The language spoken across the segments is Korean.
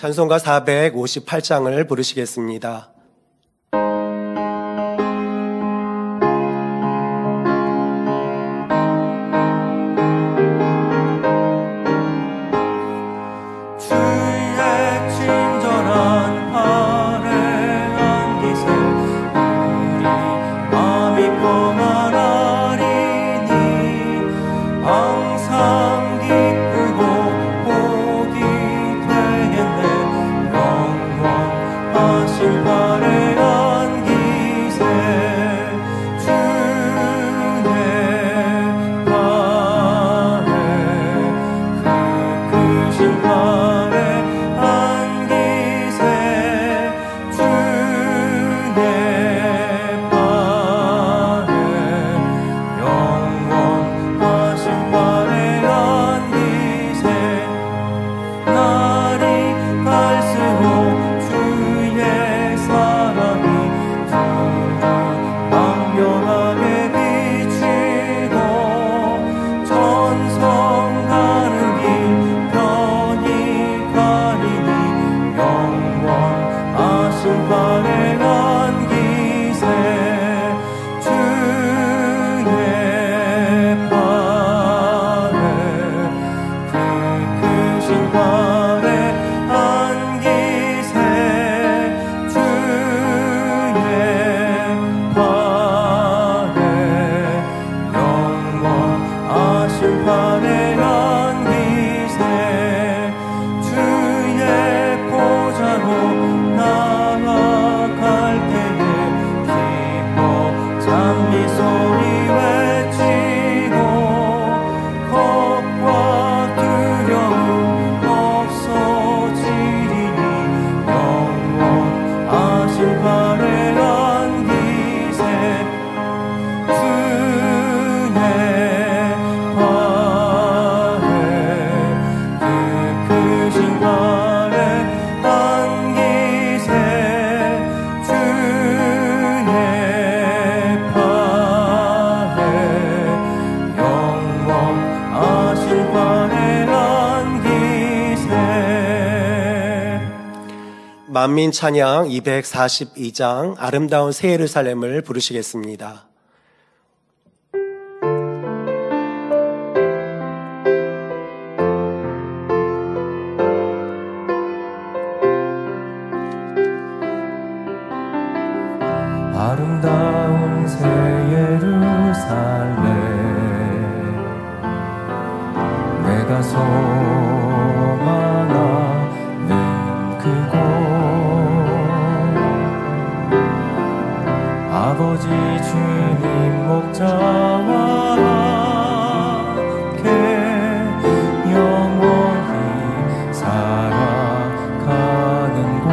찬송가 458장을 부르시겠습니다. 만민 찬양 242장 아름다운 새 예루살렘을 부르시겠습니다. 아름다운 새 예루살렘 내가 소망하는 그곳 아버지 주님 목자와 함께 영원히 살아가는 곳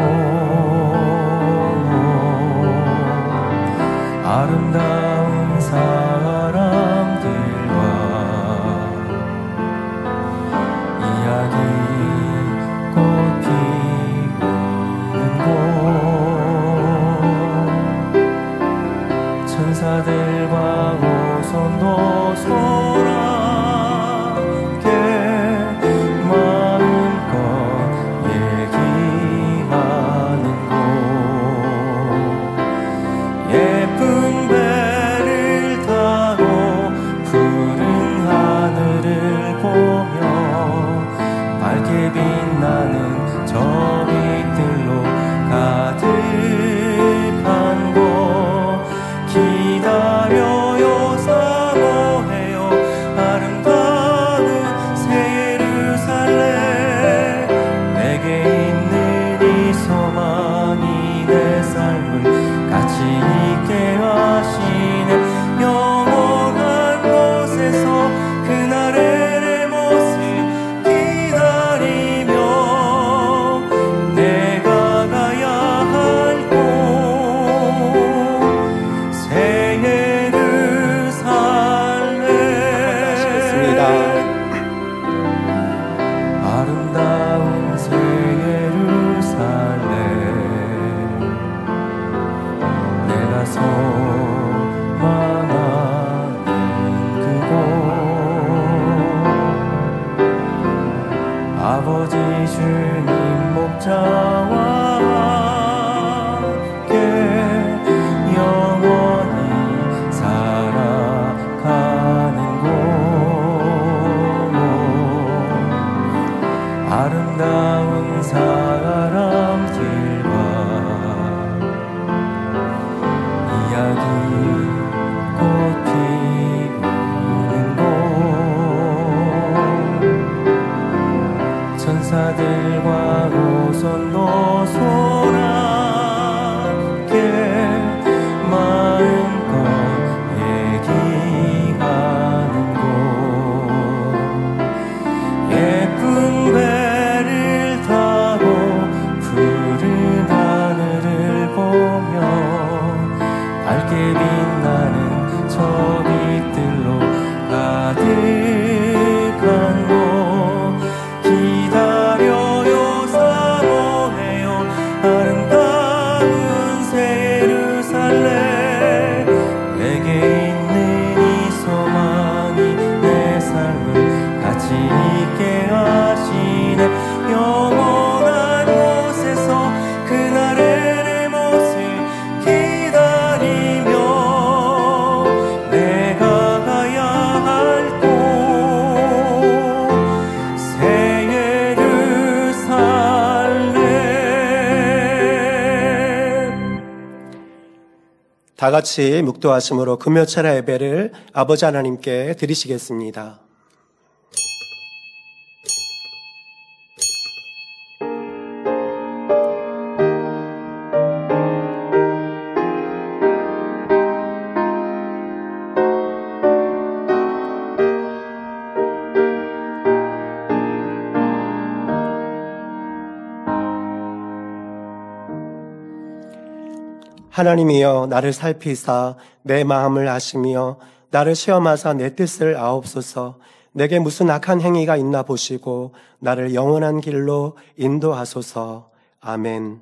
아름다운 사람들과 이야기 꽃 피우는 곳 천사들과 오손도 소란하게 마음껏 얘기하는 곳 예쁜 배를 타고 푸른 하늘을 보며 밝게 빛나는 저 빛들로 가득한 곳 기다려요 사모해요 아름다운 새 예루살렘 내게 있는 이 소망이 내 삶을 같이 있게 하시네 영원한 곳에서 그날의 내 모습 기다리며 내가 가야 할 곳 새 예루살렘 아름다운 새 예루살렘 내가 소망하는 그곳 아버지 주님 목자와 함께 영원히 살아가는 곳 아름다운 사람길과 이야기 꽃 피우는 곳 천사들과 오손도손 함께 마음껏 얘기하는 곳 예쁜 배를 타고 푸른 하늘을 보며 밝게 빛나는 저 빛들로 가득한 곳 기다려요 사모해요 아름다운 새 예루살렘 내게 있는 이 소망이 내 삶을 가치 있게 하시네 영원한 곳에서 그날의 내 모습 기다리며 내가 가야 할 곳 새 예루살렘 다 같이 묵도하심으로 금요철야 예배를 아버지 하나님께 드리시겠습니다. 하나님이여 나를 살피사 내 마음을 아시며 나를 시험하사 내 뜻을 아옵소서. 내게 무슨 악한 행위가 있나 보시고 나를 영원한 길로 인도하소서. 아멘.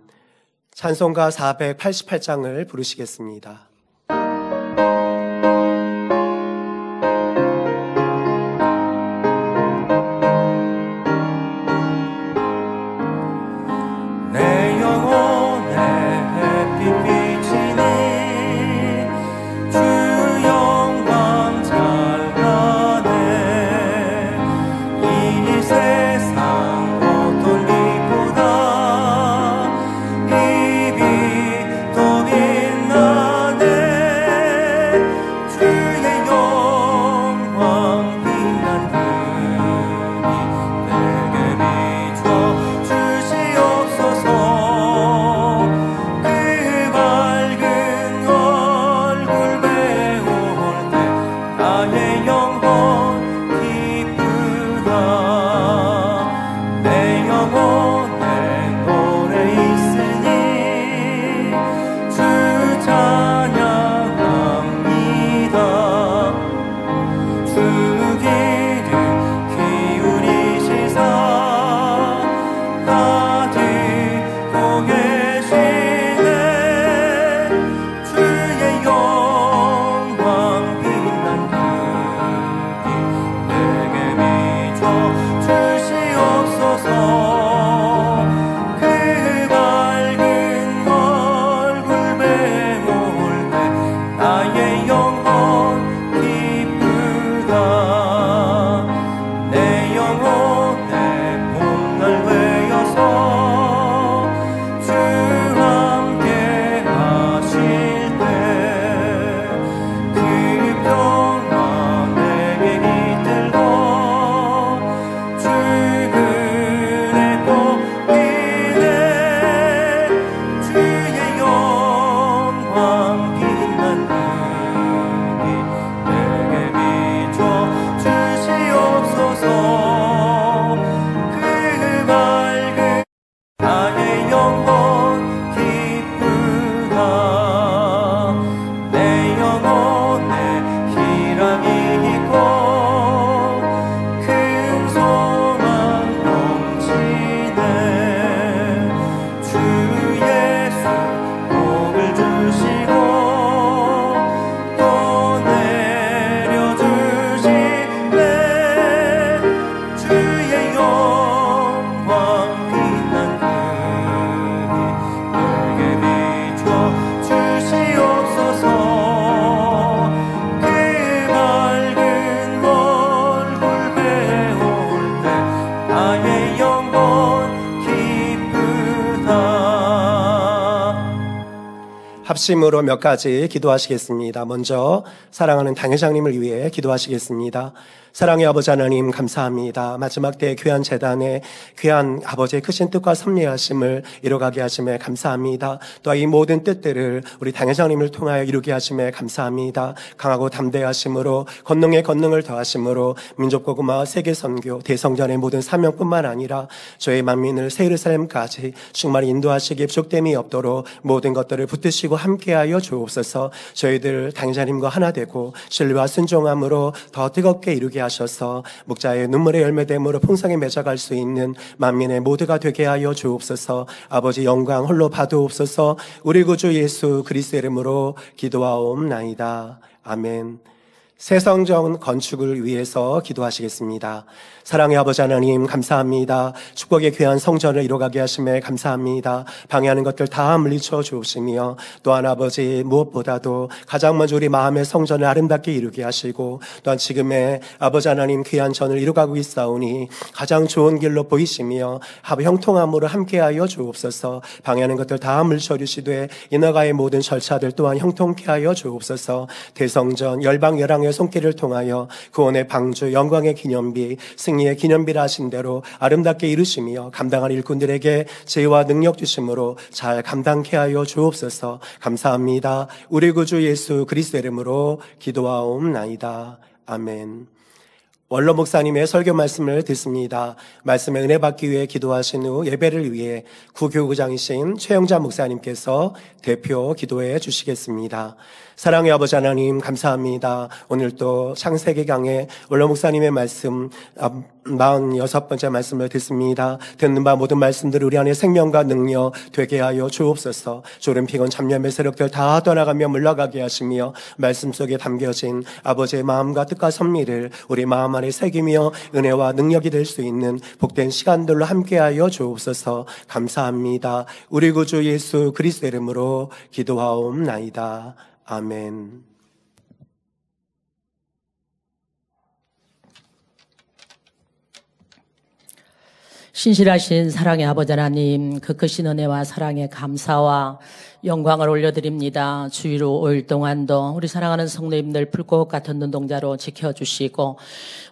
찬송가 488장을 부르시겠습니다. 내 영혼의 햇빛 비치니 주 영광 찬란해 이 세상 어떤 빛보다 이 빛 더 빛나네 주의 영광 빛난 그빛 내게 비춰 주시옵소서 그 밝은 얼굴 배울 때 나의 영혼 기쁘다 내 영혼에 노래 있으니 주 찬양합니다 주 길을 기울이시사 가지고 계시네 주의 영광 빛난 그빛 내게 비춰 주시옵소서 그 밝은 얼굴 배울 때 나의 영혼 기쁘다 내 영혼의 봄날 되어서 주 함께 하실 때 그 평화 내게 깃들고 주 그네 꽃이네 주의 영광 빛난 그빛 내게 비춰 주시옵소서 합심으로 몇 가지 기도하시겠습니다. 먼저 사랑하는 당회장님을 위해 기도하시겠습니다. 사랑의 아버지 하나님 감사합니다. 마지막 때의 귀한 재단에 귀한 아버지의 크신 뜻과 섭리하심을 이뤄가게 하심에 감사합니다. 또한 이 모든 뜻들을 우리 당회장님을 통하여 이루게 하심에 감사합니다. 강하고 담대하심으로 권능에 권능을 더하심으로 민족복음화 세계선교 대성전의 모든 사명뿐만 아니라 저희 만민을 새 예루살렘까지 충만히 인도하시기에 부족됨이 없도록 모든 것들을 붙드시고 함께하여 주옵소서. 저희들 당회장님과 하나 되고 신뢰와 순종함으로 더 뜨겁게 이루게 하셔서 목자의 눈물의 열매됨으로 풍성히 맺어갈 수 있는 만민의 모두가 되게 하여 주옵소서. 아버지 영광 홀로 받으옵소서. 우리 구주 예수 그리스도 이름으로 기도하옵나이다. 아멘. 새 성전 건축을 위해서 기도하시겠습니다. 사랑의 아버지 하나님 감사합니다. 축복의 귀한 성전을 이뤄가게 하심에 감사합니다. 방해하는 것들 다 물리쳐 주옵시며 또한 아버지 무엇보다도 가장 먼저 우리 마음의 성전을 아름답게 이루게 하시고 또한 지금의 아버지 하나님 귀한 전을 이루어가고 있사오니 가장 좋은 길로 보이시며 형통함으로 함께하여 주옵소서. 방해하는 것들 다 물리쳐 주시되 인허가의 모든 절차들 또한 형통케 하여 주옵소서. 대성전 열방열왕의 손길을 통하여 구원의 방주 영광의 기념비 승리의 기념비라 하신 대로 아름답게 이루시며 감당할 일꾼들에게 지혜와 능력 주심으로 잘 감당케 하여 주옵소서. 감사합니다. 우리 구주 예수 그리스도 이름으로 기도하옵나이다. 아멘. 원로 목사님의 설교 말씀을 듣습니다. 말씀에 은혜 받기 위해 기도하신 후 예배를 위해 구교구장이신 최영자 목사님께서 대표 기도해 주시겠습니다. 사랑의 아버지 하나님 감사합니다. 오늘 또 창세기 강의 원로 목사님의 말씀 46번째 말씀을 듣습니다. 듣는 바 모든 말씀들 우리 안에 생명과 능력 되게 하여 주옵소서. 졸음 피곤 잡념의 세력들 다 떠나가며 물러가게 하시며 말씀 속에 담겨진 아버지의 마음과 뜻과 섭리를 우리 마음 안에 새기며 은혜와 능력이 될 수 있는 복된 시간들로 함께하여 주옵소서. 감사합니다. 우리 구주 예수 그리스도 이름으로 기도하옵나이다. 아멘. 신실하신 사랑의 아버지 하나님, 그 크신 은혜와 사랑에 감사와 영광을 올려드립니다. 주의로 5일 동안도 우리 사랑하는 성도님들 불꽃 같은 눈동자로 지켜주시고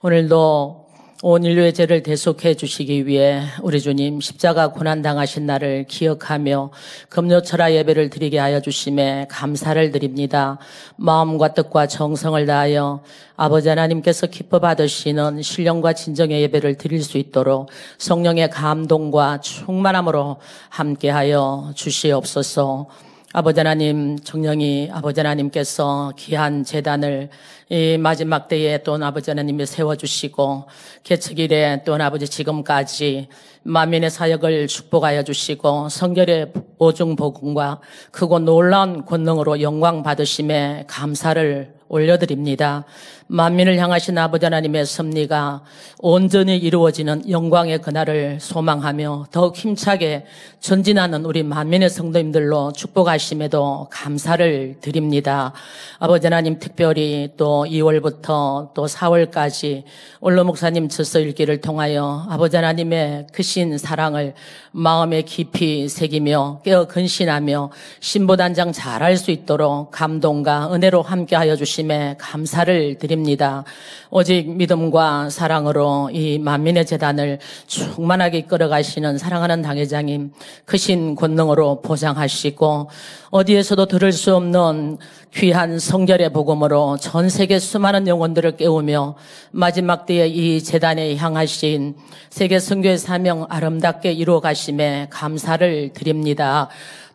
오늘도 온 인류의 죄를 대속해 주시기 위해 우리 주님 십자가 고난당하신 날을 기억하며 금요철야 예배를 드리게 하여 주심에 감사를 드립니다. 마음과 뜻과 정성을 다하여 아버지 하나님께서 기뻐 받으시는 신령과 진정의 예배를 드릴 수 있도록 성령의 감동과 충만함으로 함께하여 주시옵소서. 아버지 하나님, 정령이 아버지 하나님께서 귀한 제단을 이 마지막 때에 또 아버지 하나님이 세워주시고 개척일에 또 아버지 지금까지 만민의 사역을 축복하여 주시고 성결의 오중복음과 크고 놀라운 권능으로 영광 받으심에 감사를 올려드립니다. 만민을 향하신 아버지 하나님의 섭리가 온전히 이루어지는 영광의 그날을 소망하며 더욱 힘차게 전진하는 우리 만민의 성도님들로 축복하심에도 감사를 드립니다. 아버지 하나님 특별히 또 2월부터 또 4월까지 원로 목사님 저서 읽기를 통하여 아버지 하나님의 크신 사랑을 마음에 깊이 새기며 깨어 근신하며 신보단장 잘할 수 있도록 감동과 은혜로 함께하여 주심에 감사를 드립니다. 오직 믿음과 사랑으로 이 만민의 재단을 충만하게 이끌어가시는 사랑하는 당회장님 크신 권능으로 보장하시고 어디에서도 들을 수 없는 귀한 성결의 복음으로 전 세계 수많은 영혼들을 깨우며 마지막 때에 이 재단에 향하신 세계 선교의 사명 아름답게 이루어 가심에 감사를 드립니다.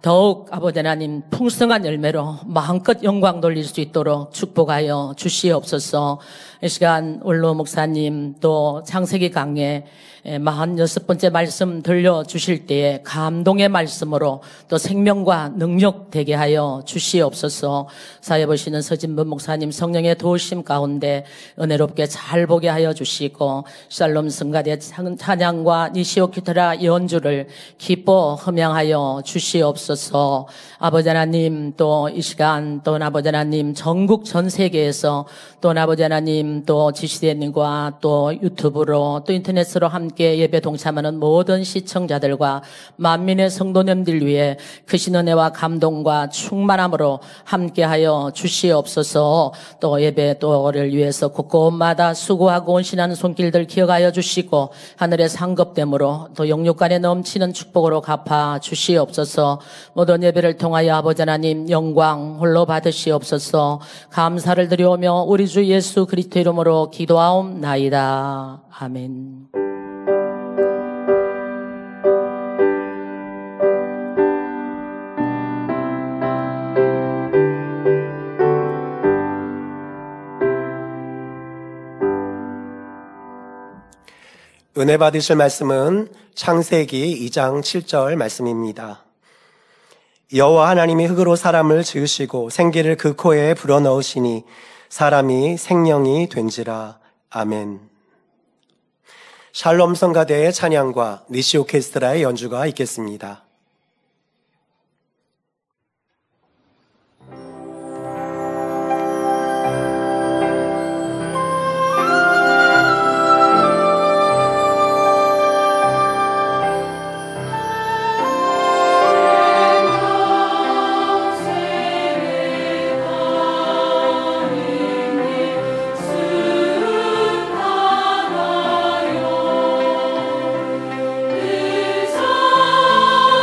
더욱 아버지 하나님 풍성한 열매로 마음껏 영광 돌릴 수 있도록 축복하여 주시옵소서. 이 시간 원로 목사님 또 창세기 강의 46번째 말씀 들려주실 때에 감동의 말씀으로 또 생명과 능력 되게 하여 주시옵소서. 사회 보시는 서진분 목사님 성령의 도우심 가운데 은혜롭게 잘 보게 하여 주시고 샬롬 성가대 찬양과 니시오 기타라 연주를 기뻐 흠양하여 주시옵소서. 주시옵소서. 아버지 하나님, 또 이 시간 또 아버지 하나님 전국 전 세계에서 또 아버지 하나님 또 지시대님과 또 유튜브로 또 인터넷으로 함께 예배 동참하는 모든 시청자들과 만민의 성도님들 위해 크신 은혜와 감동과 충만함으로 함께하여 주시옵소서. 또 예배 또를 위해서 곳곳마다 수고하고 온신하는 손길들 기억하여 주시고 하늘의 상급됨으로 또 영육간에 넘치는 축복으로 갚아 주시옵소서. 모든 예배를 통하여 아버지 하나님 영광 홀로 받으시옵소서. 감사를 드리오며 우리 주 예수 그리스도 이름으로 기도하옵나이다. 아멘. 은혜 받으실 말씀은 창세기 2장 7절 말씀입니다. 여호와 하나님이 흙으로 사람을 지으시고 생기를 그 코에 불어넣으시니 사람이 생명이 된지라. 아멘. 샬롬 성가대의 찬양과 니시 오케스트라의 연주가 있겠습니다. 주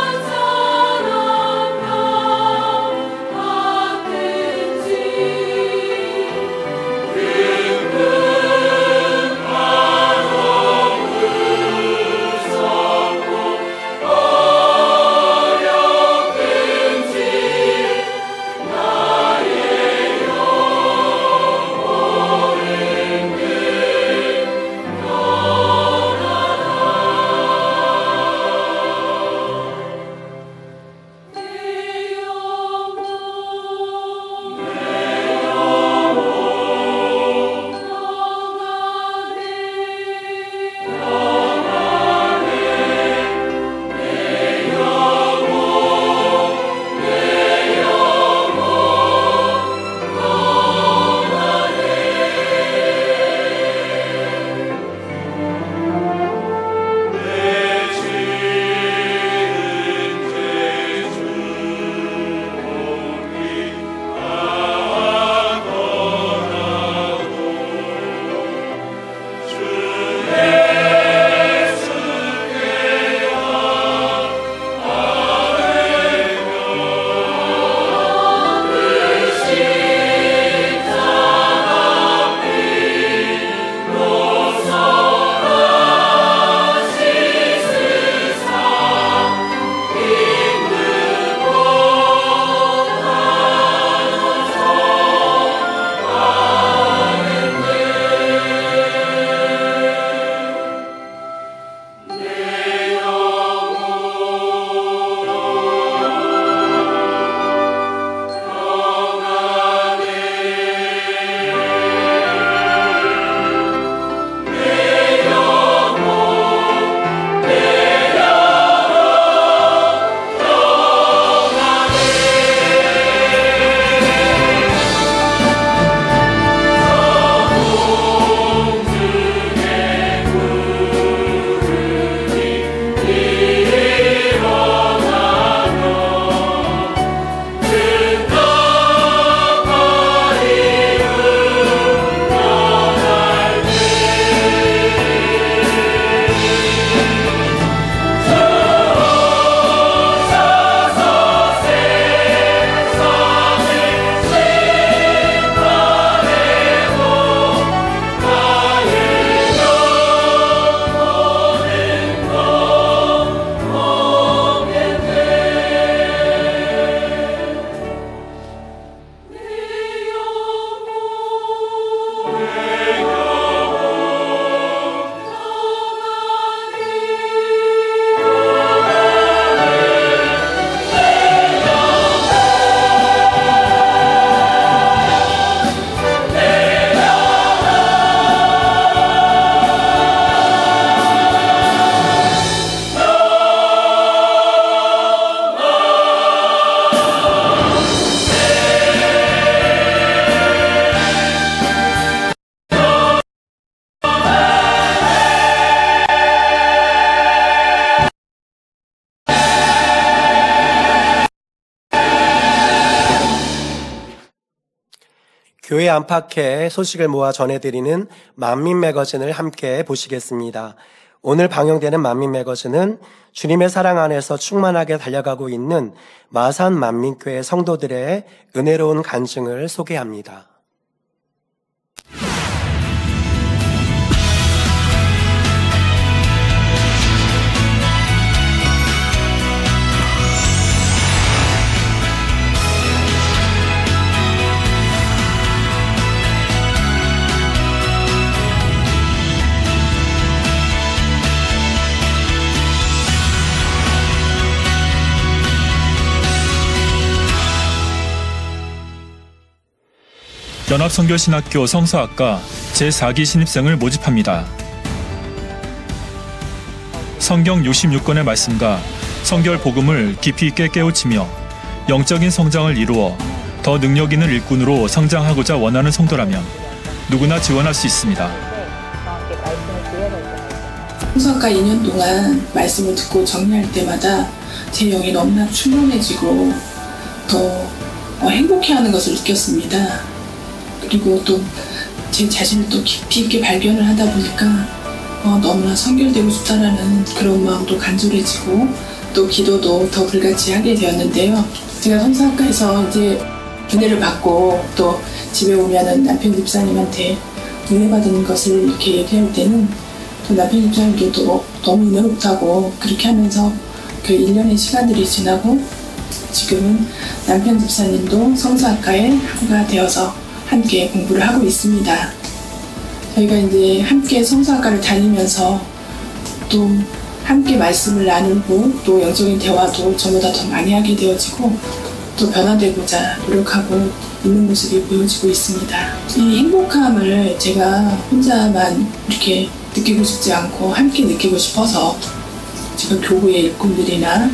교회 안팎에 소식을 모아 전해드리는 만민 매거진을 함께 보시겠습니다. 오늘 방영되는 만민 매거진은 주님의 사랑 안에서 충만하게 달려가고 있는 마산 만민교회 성도들의 은혜로운 간증을 소개합니다. 연합선교신학교 성서학과 제4기 신입생을 모집합니다. 성경 66권의 말씀과 성결 복음을 깊이 있게 깨우치며 영적인 성장을 이루어 더 능력 있는 일꾼으로 성장하고자 원하는 성도라면 누구나 지원할 수 있습니다. 성서학과 2년 동안 말씀을 듣고 정리할 때마다 제 영이 너무나 충만해지고 더 행복해하는 것을 느꼈습니다. 그리고 또 제 자신을 또 깊이 있게 발견을 하다 보니까 너무나 선결되고 싶다라는 그런 마음도 간절해지고 또 기도도 더 불같이 하게 되었는데요. 제가 성서학과에서 이제 은혜를 받고 또 집에 오면은 남편 집사님한테 은혜 받은 것을 이렇게 얘기할 때는 또 남편 집사님도 너무 은혜롭다고 그렇게 하면서 그 1년의 시간들이 지나고 지금은 남편 집사님도 성서학과에 학우가 되어서 함께 공부를 하고 있습니다. 저희가 이제 함께 성서학과를 다니면서 또 함께 말씀을 나누고 또 영적인 대화도 저보다 더 많이 하게 되어지고 또 변화되고자 노력하고 있는 모습이 보여지고 있습니다. 이 행복함을 제가 혼자만 이렇게 느끼고 싶지 않고 함께 느끼고 싶어서 제가 교구의 일꾼들이나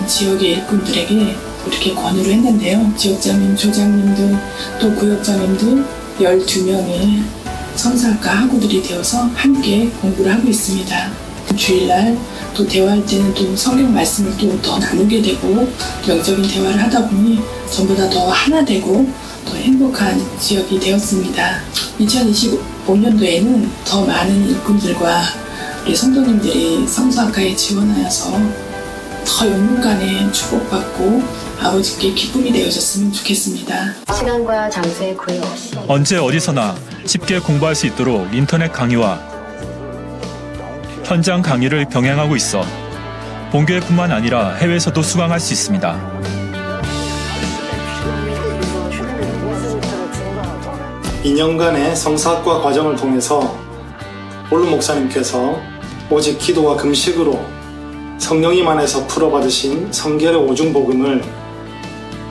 지역의 일꾼들에게 이렇게 권유를 했는데요. 지역장님, 조장님들, 또 구역장님들 12명의 성서학과 학우들이 되어서 함께 공부를 하고 있습니다. 주일날 또 대화할 때는 또 성경 말씀을 또 더 나누게 되고 또 영적인 대화를 하다 보니 전보다 더 하나 되고 더 행복한 지역이 되었습니다. 2025년도에는 더 많은 일꾼들과 우리 성도님들이 성서학과에 지원하여서 더 영육간에 축복받고 아버지께 기쁨이 되어졌으면 좋겠습니다. 시간과 장소에 구애 없이 언제 어디서나 쉽게 공부할 수 있도록 인터넷 강의와 현장 강의를 병행하고 있어 본교회뿐만 아니라 해외에서도 수강할 수 있습니다. 2년간의 성서학과 과정을 통해서 볼루 목사님께서 오직 기도와 금식으로 성령님 안에서 풀어받으신 성결의 오중복음을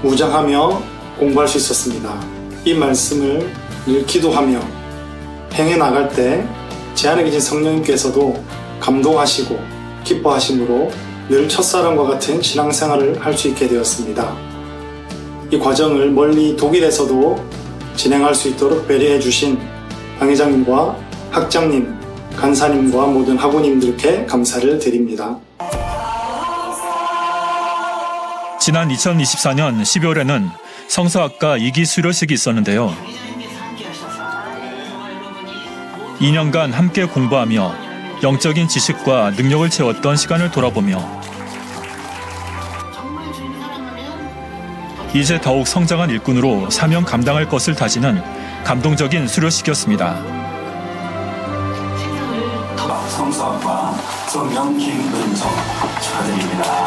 무장하며 공부할 수 있었습니다. 이 말씀을 늘 기도하며 행해 나갈 때 제 안에 계신 성령님께서도 감동하시고 기뻐하심으로 늘 첫사랑과 같은 신앙생활을 할 수 있게 되었습니다. 이 과정을 멀리 독일에서도 진행할 수 있도록 배려해 주신 방회장님과 학장님, 간사님과 모든 학우님들께 감사를 드립니다. 지난 2024년 12월에는 성서학과 2기 수료식이 있었는데요. 2년간 함께 공부하며 영적인 지식과 능력을 채웠던 시간을 돌아보며 이제 더욱 성장한 일꾼으로 사명 감당할 것을 다지는 감동적인 수료식이었습니다. 성서학과 성령 김은성 축하드립니다.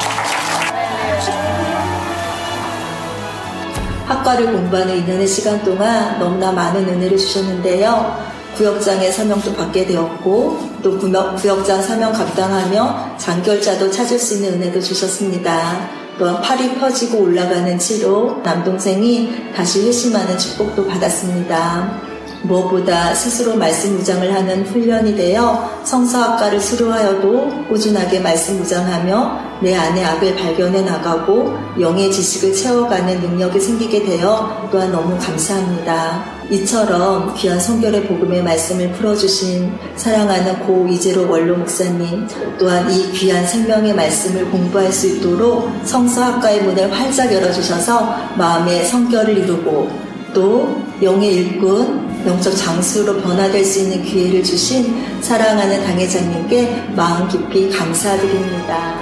학과를 공부하는 2년의 시간 동안 너무나 많은 은혜를 주셨는데요. 구역장의 사명도 받게 되었고 또 구역장 사명 감당하며 장결자도 찾을 수 있는 은혜도 주셨습니다. 또한 팔이 펴지고 올라가는 치로 남동생이 다시 회심하는 축복도 받았습니다. 무엇보다 스스로 말씀 무장을 하는 훈련이 되어 성서학과를 수료하여도 꾸준하게 말씀 무장하며 내 안의 악을 발견해 나가고 영의 지식을 채워가는 능력이 생기게 되어 또한 너무 감사합니다. 이처럼 귀한 성결의 복음의 말씀을 풀어주신 사랑하는 고 이재로 원로 목사님, 또한 이 귀한 생명의 말씀을 공부할 수 있도록 성서학과의 문을 활짝 열어주셔서 마음의 성결을 이루고 또 영의 일꾼, 영적 장수로 변화될 수 있는 기회를 주신 사랑하는 당회장님께 마음 깊이 감사드립니다.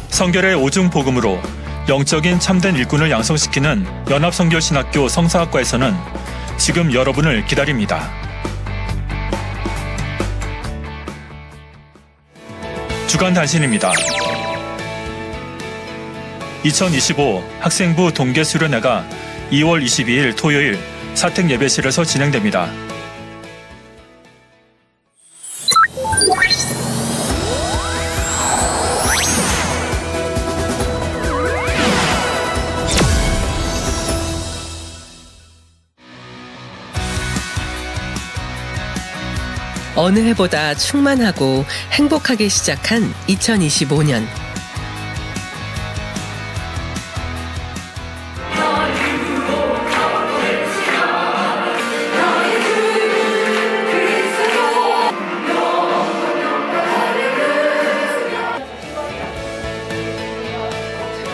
성결의 오중 복음으로 영적인 참된 일꾼을 양성시키는 연합성결신학교 성사학과에서는 지금 여러분을 기다립니다. 주간 단신입니다. 2025 학생부 동계수련회가 2월 22일 토요일 사택 예배실에서 진행됩니다. 어느 해보다 충만하고 행복하게 시작한 2025년.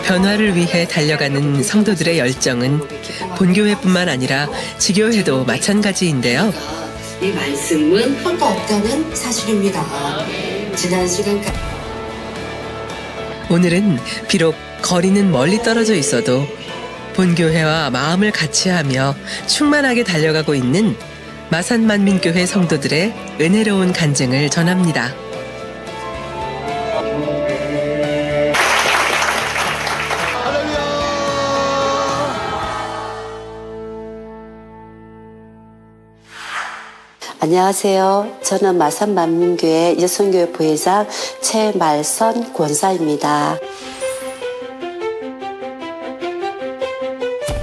변화를 위해 달려가는 성도들의 열정은 본교회뿐만 아니라 지교회도 마찬가지인데요. 이 말씀은 홀도 없다는 사실입니다. 지난 시간까지 오늘은 비록 거리는 멀리 떨어져 있어도 본교회와 마음을 같이하며 충만하게 달려가고 있는 마산만민교회 성도들의 은혜로운 간증을 전합니다. 안녕하세요. 저는 마산만민교회 여성교회 부회장 최말선 권사입니다.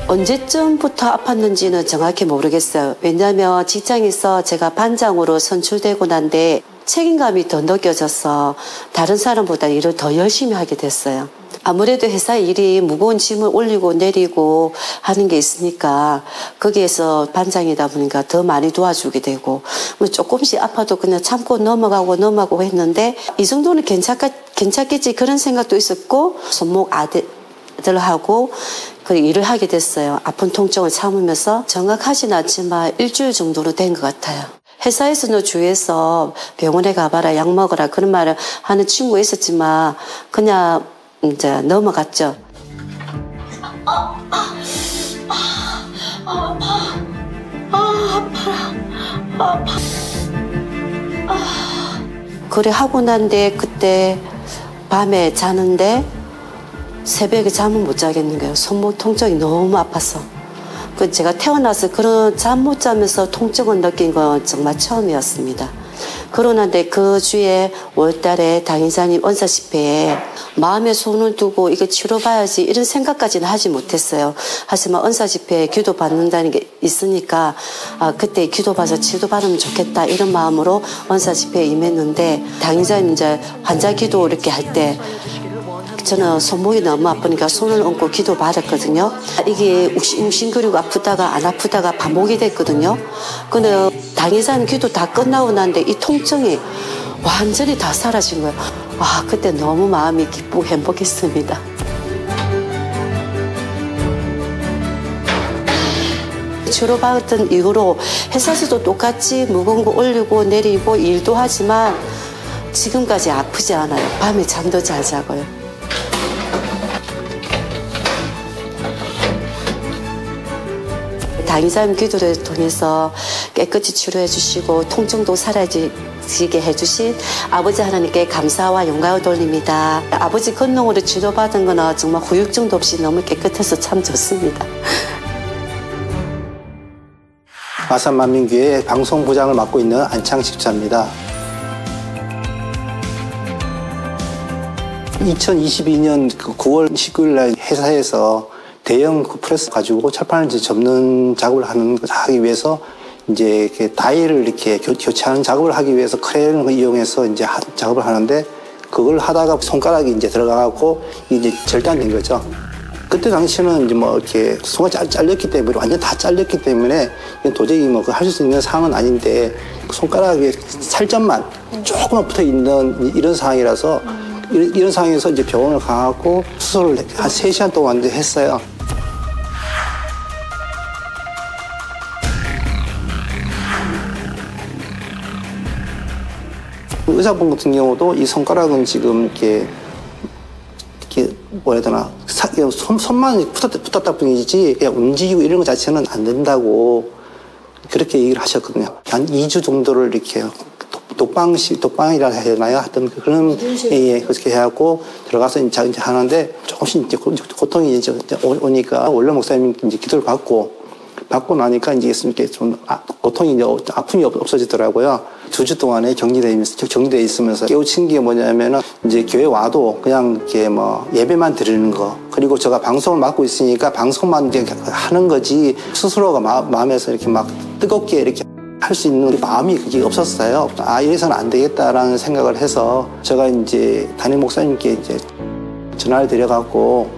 언제쯤부터 아팠는지는 정확히 모르겠어요. 왜냐하면 직장에서 제가 반장으로 선출되고 난 뒤에 책임감이 더 느껴져서 다른 사람보다 일을 더 열심히 하게 됐어요. 아무래도 회사 일이 무거운 짐을 올리고 내리고 하는 게 있으니까 거기에서 반장이다 보니까 더 많이 도와주게 되고 뭐 조금씩 아파도 그냥 참고 넘어가고 했는데 이 정도는 괜찮겠지 그런 생각도 있었고 손목 아들하고 그 일을 하게 됐어요. 아픈 통증을 참으면서 정확하진 않지만 일주일 정도로 된 것 같아요. 회사에서는 주위에서 병원에 가봐라 약 먹어라 그런 말을 하는 친구가 있었지만 그냥 이제 넘어갔죠. 그래 하고 난 뒤에 그때 밤에 자는데 새벽에 잠을 못 자겠는 거예요. 손목 통증이 너무 아파서. 그 제가 태어나서 그런 잠 못 자면서 통증을 느낀 건 정말 처음이었습니다. 그러는데 그 주에 5월달에 당의자님 언사 집회에 마음에 손을 두고 이거 치료봐야지 이런 생각까지는 하지 못했어요. 하지만 언사 집회에 기도 받는다는 게 있으니까 그때 기도 받아서 치료받으면 좋겠다 이런 마음으로 언사 집회에 임했는데 당의자님 이제 환자 기도 이렇게 할 때 저는 손목이 너무 아프니까 손을 얹고 기도 받았거든요. 이게 욱신거리고 아프다가 안 아프다가 반복이 됐거든요. 근데 당의자님 기도 다 끝나고 난데 이 통증이 완전히 다 사라진 거예요. 그때 너무 마음이 기쁘고 행복했습니다. 치료받았던 이후로 회사에서도 똑같이 무거운 거 올리고 내리고 일도 하지만 지금까지 아프지 않아요. 밤에 잠도 잘 자고요. 당의자님 기도를 통해서 깨끗이 치료해 주시고 통증도 사라지게 해주신 아버지 하나님께 감사와 영광을 돌립니다. 아버지 건능으로 치료받은 거는 정말 후유증도 없이 너무 깨끗해서 참 좋습니다. 마산만민교회 방송부장을 맡고 있는 안창식 집사입니다. 2022년 9월 19일 날 회사에서 대형 프레스 가지고 철판을 접는 작업을 하기 위해서 이제 이렇게 다이를 이렇게 교체하는 작업을 하기 위해서 크레인을 이용해서 이제 작업을 하는데 그걸 하다가 손가락이 이제 들어가고 이제 절단된 거죠. 그때 당시에는 이제 뭐 이렇게 손가락이 잘렸기 때문에 완전 다 잘렸기 때문에 도저히 뭐 할 수 있는 상황은 아닌데 손가락에 살점만 조금만 붙어 있는 이런 상황이라서 이런 상황에서 이제 병원을 가고 수술을 한 3시간 동안 이제 했어요. 의사분 같은 경우도 이 손가락은 지금 이렇게 뭐라 해야 되나, 손만 붙었다 뿐이지, 그냥 움직이고 이런 것 자체는 안 된다고 그렇게 얘기를 하셨거든요. 한 2주 정도를 이렇게 독방이라 해야 되나요? 하여튼 그런, 예, 그렇게 해갖고 들어가서 이제 하는데 조금씩 이제 고통이 이제 오니까 원래 목사님 이제 기도를 받고 나니까 이제 이렇게 좀 고통이 이제 아픔이 없어지더라고요. 2주 동안에 격리돼 있으면서 깨우친 게 뭐냐면은 이제 교회 와도 그냥 이렇게 뭐 예배만 드리는 거, 그리고 제가 방송을 맡고 있으니까 방송만 이제 하는 거지 스스로가 마음에서 이렇게 막 뜨겁게 이렇게 할 수 있는 마음이 그게 없었어요. 이래서는 안 되겠다라는 생각을 해서 제가 이제 담임 목사님께 이제 전화를 드려갖고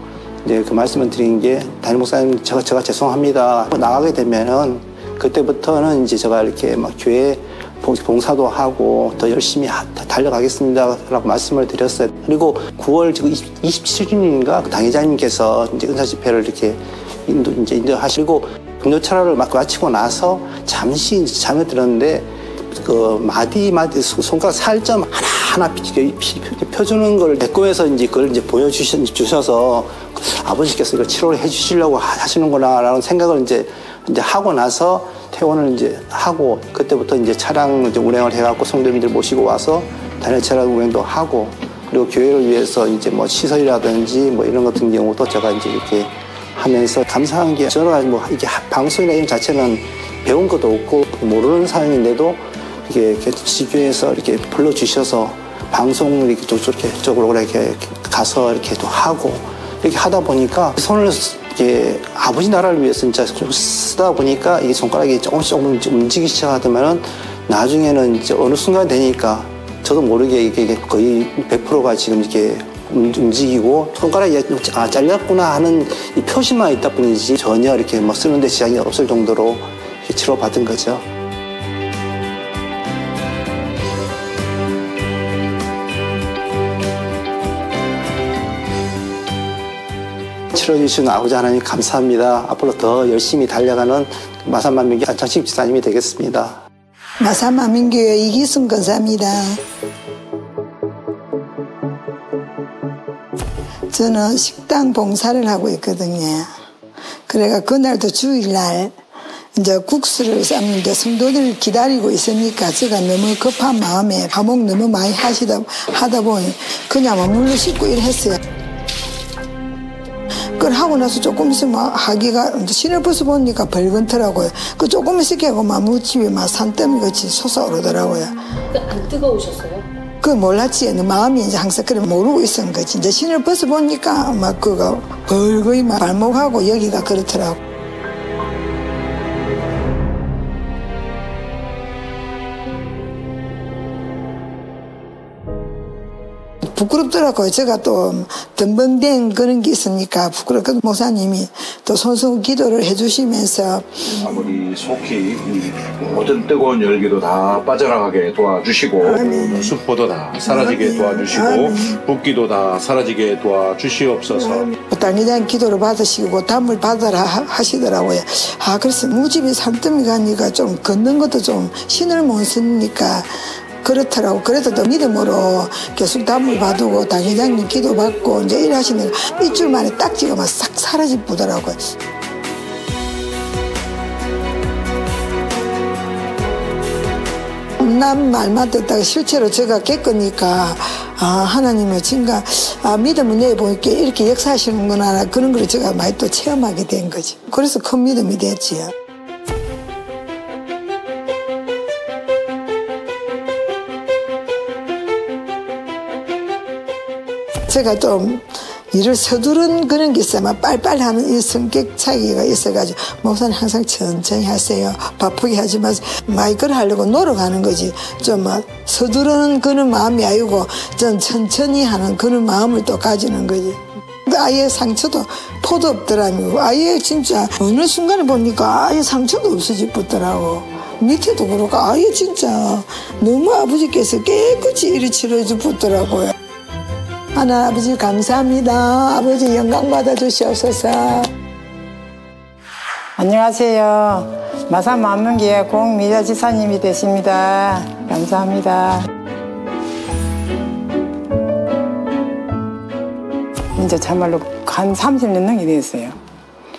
이제 그 말씀을 드린 게, 담임 목사님 제가 죄송합니다. 나가게 되면은 그때부터는 이제 제가 이렇게 막 교회 봉사도 하고 더 열심히 달려가겠습니다라고 말씀을 드렸어요. 그리고 9월 27일인가 당회장님께서 이제 은사 집회를 이렇게 인도하시고 분뇨철학을 마치고 나서 잠시 이제 잠에 들었는데 그 마디 손가락 살점 하나하나 펴주는 걸 배꼽에서 이제 그걸 이제 보여주셔서 아버지께서 이걸 치료를 해주시려고 하시는구나라는 생각을 이제 하고 나서 퇴원을 이제 하고, 그때부터 이제 차량 이제 운행을 해갖고 성도님들 모시고 와서 단일 차량 운행도 하고, 그리고 교회를 위해서 이제 뭐 시설이라든지 뭐 이런 같은 경우도 제가 이제 이렇게 하면서 감사한 게, 저는 뭐 이게 방송이나 이런 자체는 배운 것도 없고 모르는 사람인데도 이게 지교에서 이렇게 불러주셔서 방송을 이렇게 쪽으로 이렇게 가서 이렇게 또 하고 이렇게 하다 보니까 손을 이렇게 아버지 나라를 위해서 진짜 좀 쓰다 보니까 이 손가락이 조금씩 움직이기 시작하더만은 나중에는 이제 어느 순간 되니까 저도 모르게 이게 거의 100%가 지금 이렇게 움직이고 손가락이 잘렸구나 하는 이 표시만 있다 뿐이지 전혀 이렇게 뭐 쓰는데 지장이 없을 정도로 치료받은 거죠. 치료해주신 아버지 하나님 감사합니다. 앞으로 더 열심히 달려가는 마산만민교회 안창식 집사님이 되겠습니다. 마산만민교회 이기순 권사입니다. 저는 식당 봉사를 하고 있거든요. 그래가 그날도 주일날 이제 국수를 삶는데 성도들 기다리고 있으니까 제가 너무 급한 마음에 과목 너무 많이 하다 보니 그냥 물로 씻고 일했어요. 그걸 하고 나서 조금 있으면 하기가 신을 벗어보니까 벌건더라고요. 그 조금 있게 하고 막 무집이 막 산더미 같이 솟아오르더라고요. 안 뜨거우셨어요? 그 몰랐지. 마음이 이제 항상 그래 모르고 있었던 거지. 이제 신을 벗어보니까 막 그거 벌거이 막 발목하고 여기가 그렇더라고. 부끄럽더라고요. 제가 또 덤벙된 그런 게 있으니까 부끄럽고 목사님이 또 손수 기도를 해주시면서 아무리 속히 모든 뜨거운 열기도 다 빠져나가게 도와주시고 아멘. 수포도 다 사라지게 도와주시고 아멘. 붓기도 다 사라지게 도와주시옵소서. 당회장 기도를 받으시고 담을 받으라 하시더라고요. 그래서 무집이 산더미 가니까 좀 걷는 것도 좀 신을 못 쓰니까 그렇더라고. 그래도 또 믿음으로 계속 담을 받고 당회장님 기도 받고 이제 일하시는 일주일 만에 딱지가 막 싹 사라지더라고요. 남 말만 듣다가 실제로 제가 겪으니까 하나님의 진가 믿음을 내보니까 이렇게 역사하시는구나 그런 걸 제가 많이 또 체험하게 된 거지. 그래서 큰 믿음이 됐지요. 제가 좀 일을 서두른 그런 게 있어요. 막 빨리빨리 하는 이 성격 차이가 있어가지고 목사님 항상 천천히 하세요. 바쁘게 하지 마세요. 막 이걸 하려고 노력하는 거지. 좀 막 서두르는 그런 마음이 아니고 좀 천천히 하는 그런 마음을 또 가지는 거지. 아예 상처도 포도 없더라고. 아예 진짜 어느 순간에 보니까 아예 상처도 없어지더라고. 밑에도 그렇고 아예 진짜 너무 아버지께서 깨끗이 이리 치료해 주더라고요. 하나 아버지 감사합니다. 아버지 영광 받아주시옵소서. 안녕하세요. 마산 만민교회 공미자 지사님이 되십니다. 감사합니다. 이제 참말로 한 30년 넘게 됐어요.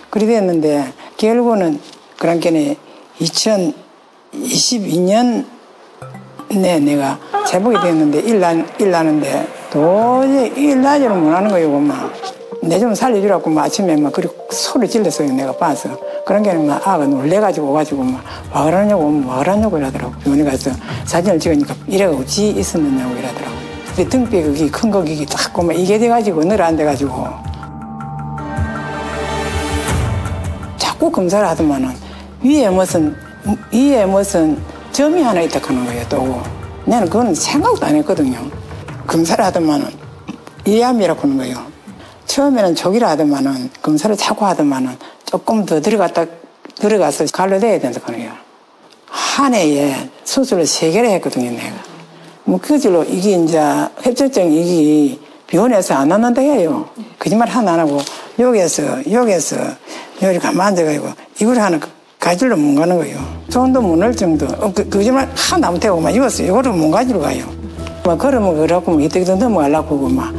그리 됐는데 결국은 그런 게네 2022년에 내가 제복이 됐는데 일 나는데 도저히 일나지를 못하는 거예요. 막 내 좀 살려주라고 막 아침에 막 그리고 소리 질렀어요. 내가 봐서 그런 게 막 아가 놀래가지고 오가지고 막 와 그러냐고 이러더라고. 병원에 가서 사진을 찍으니까 이래가 어찌 있었느냐고 이러더라고. 근데 등뼈 그게 큰 거 그게 딱 보면 이게 돼가지고 늘 안 돼가지고 자꾸 검사를 하더만은 위에 무슨 점이 하나 있다 하는 거예요. 또 나는 그건 생각도 안 했거든요. 검사를 하더만은 이암이라고 하는 거예요. 처음에는 조기를 하더만은 검사를 자꾸 하더만은 조금 더 들어가서 갈로 내야 된다 하는 거예요. 한 해에 수술을 3개를 했거든요. 내가 뭐 그 줄로 이게 이제 협착증 이게 병원에서 안 왔는다 해요. 거짓말 하나 안 하고 여기서 여기 가만 앉아가지고 이걸 하나 가지러 못 가는 거예요. 손도 못 넣을 정도. 거짓말 하나 안 되고 막 이거를 못 가지러 가요. 막 걸으면 그렇고 막 이때도 넘어가려고 하고 막.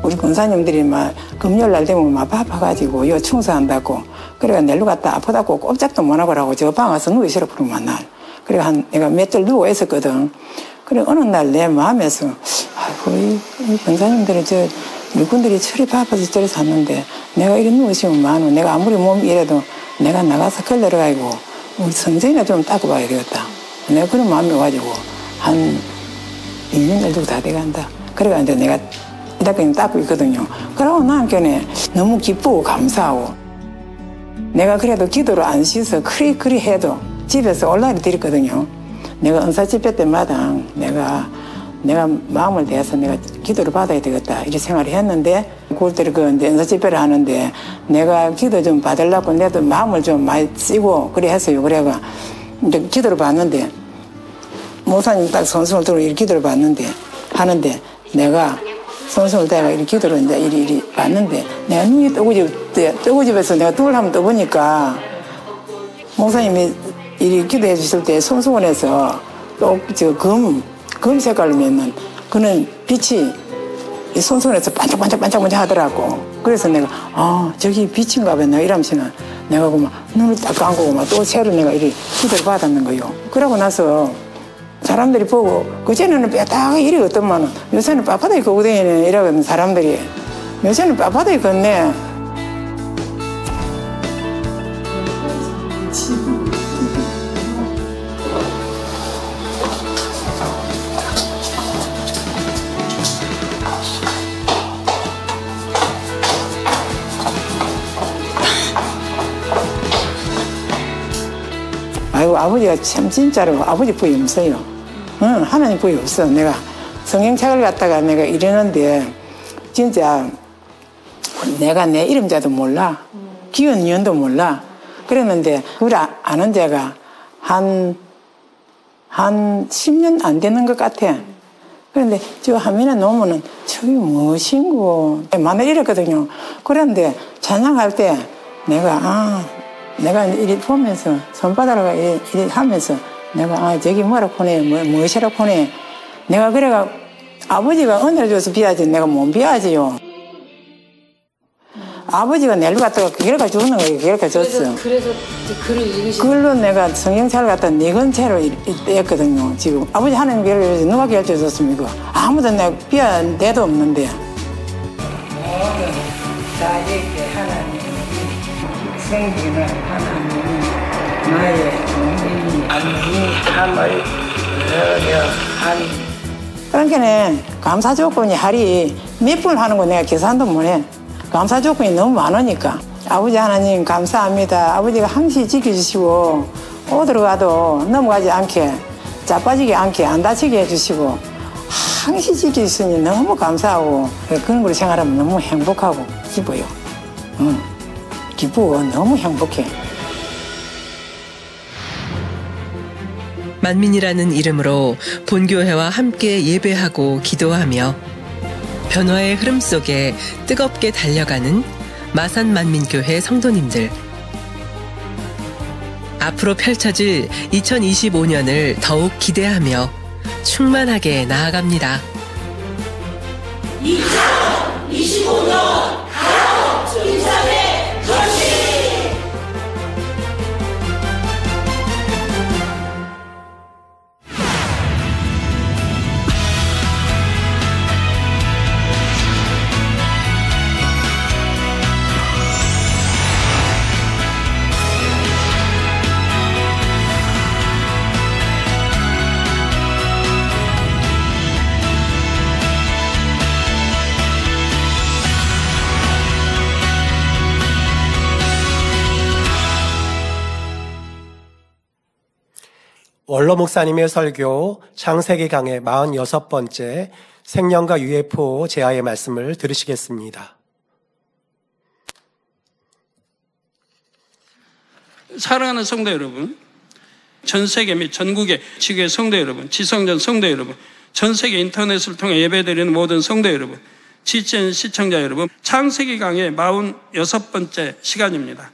우리 권사님들이 막 금요일 날 되면 막 바빠가지고 이거 청소한다고 그래가 내일로 갔다 아프다고 꼼짝도 못 하고라고 저 방 와서 누워 있으라 그러면 날. 그래 내가 몇 달 누워 있었거든. 그래 어느 날 내 마음에서 아이고 이 권사님들이 일꾼들이 철이 바빠서 저리 샀는데 내가 이리 누우시면 많어. 내가 아무리 몸이 이래도 내가 나가서 걸러가지고 우리 성전이나 좀 닦고 봐야 되겠다. 내가 그런 마음이 와가지고 한 2년 정도 다 돼간다. 그래가 이제 내가 이렇게 닦고 있거든요. 그러고 나한테는 너무 기쁘고 감사하고 내가 그래도 기도를 안 씻어 그리 해도 집에서 올라리 드렸거든요. 내가 은사 집회 때마다 내가 마음을 대해서 내가 기도를 받아야 되겠다 이렇게 생각을 했는데 그때를 이제 은사 집회를 하는데 내가 기도 좀 받으려고 내도 마음을 좀 많이 쓰고 그래 했어요. 그래가 이제 기도를 받는데 목사님 딱 손수를 들고 이렇게 기도를 하는데 내가 손수를 대가 이렇게 기도를 이제 이리 받는데 내가 눈이 뜨고집에서 내가 눈을 한번 떠보니까 목사님이 이리 기도해 주실 때 손수건에서 또 검 색깔로 맺는 그는 빛이 이 손수건에서 반짝반짝 하더라고. 그래서 내가 저기 빛인가 봐. 내가 이러면서는 내가 그만 눈을 딱 감고 막 또 새로 내가 이리 기도를 받았는 거요. 그러고 나서 사람들이 보고 그전에는 뼈다가 이리 걷더만은 요새는 빳빳하게 걷고 다니네 이러거든 사람들이. 요새는 빳빳하게 걷네. 아이고 아버지가 참 진짜로 아버지 부위 없어요. 하나님 부위 없어. 내가 성경책을 갖다가 내가 이러는데 진짜 내가 내 이름자도 몰라. 기원 년도 몰라. 그랬는데 그걸 아는 데가 한 10년 안 되는 것 같아. 그런데 저 화면에 놓으면은 저기 무엇인고 마음에 이랬거든요. 그런데 찬양할 때 내가 이리 보면서 손바닥으로 이리 하면서 내가 저기 뭐라 보내 무엇이라 보내 내가 그래가 아버지가 은혜를 줘서 비하지 내가 못 비하지요. 아버지가 내를 갖다가 그걸 주는 거예요. 그걸 줬어. 그래서 글을 읽으신 그걸로 내가 성경책을 갖다 4권째로 했거든요. 지금 아버지 하나님 교회를 누가 결정해 줬습니까? 아무도 내가 비한 데도 없는데. 모든 자에게 하나님 생기는 하나님 나의 동생이 아니 함을 하리. 그러니까 감사 조건이 하리 몇 분 하는 거 내가 계산도 못해. 감사 조건이 너무 많으니까. 아버지 하나님 감사합니다. 아버지가 항시 지켜주시고 어디로 가도 넘어가지 않게 자빠지게 않게 안 다치게 해주시고 항시 지켜주시니 너무 감사하고 그런 걸 생각하면 너무 행복하고 기뻐요. 기쁘고 너무 행복해. 만민이라는 이름으로 본교회와 함께 예배하고 기도하며 변화의 흐름 속에 뜨겁게 달려가는 마산 만민교회 성도님들. 앞으로 펼쳐질 2025년을 더욱 기대하며 충만하게 나아갑니다. 2025년 가요 김삼의 전시. 원로 목사님의 설교 창세기 강의 46번째 생명과 UFO 제아의 말씀을 들으시겠습니다. 사랑하는 성도 여러분, 전 세계 및 전국의 지구의 성도 여러분, 지성전 성도 여러분, 전 세계 인터넷을 통해 예배드리는 모든 성도 여러분, GCN 시청자 여러분, 창세기 강의 46번째 시간입니다.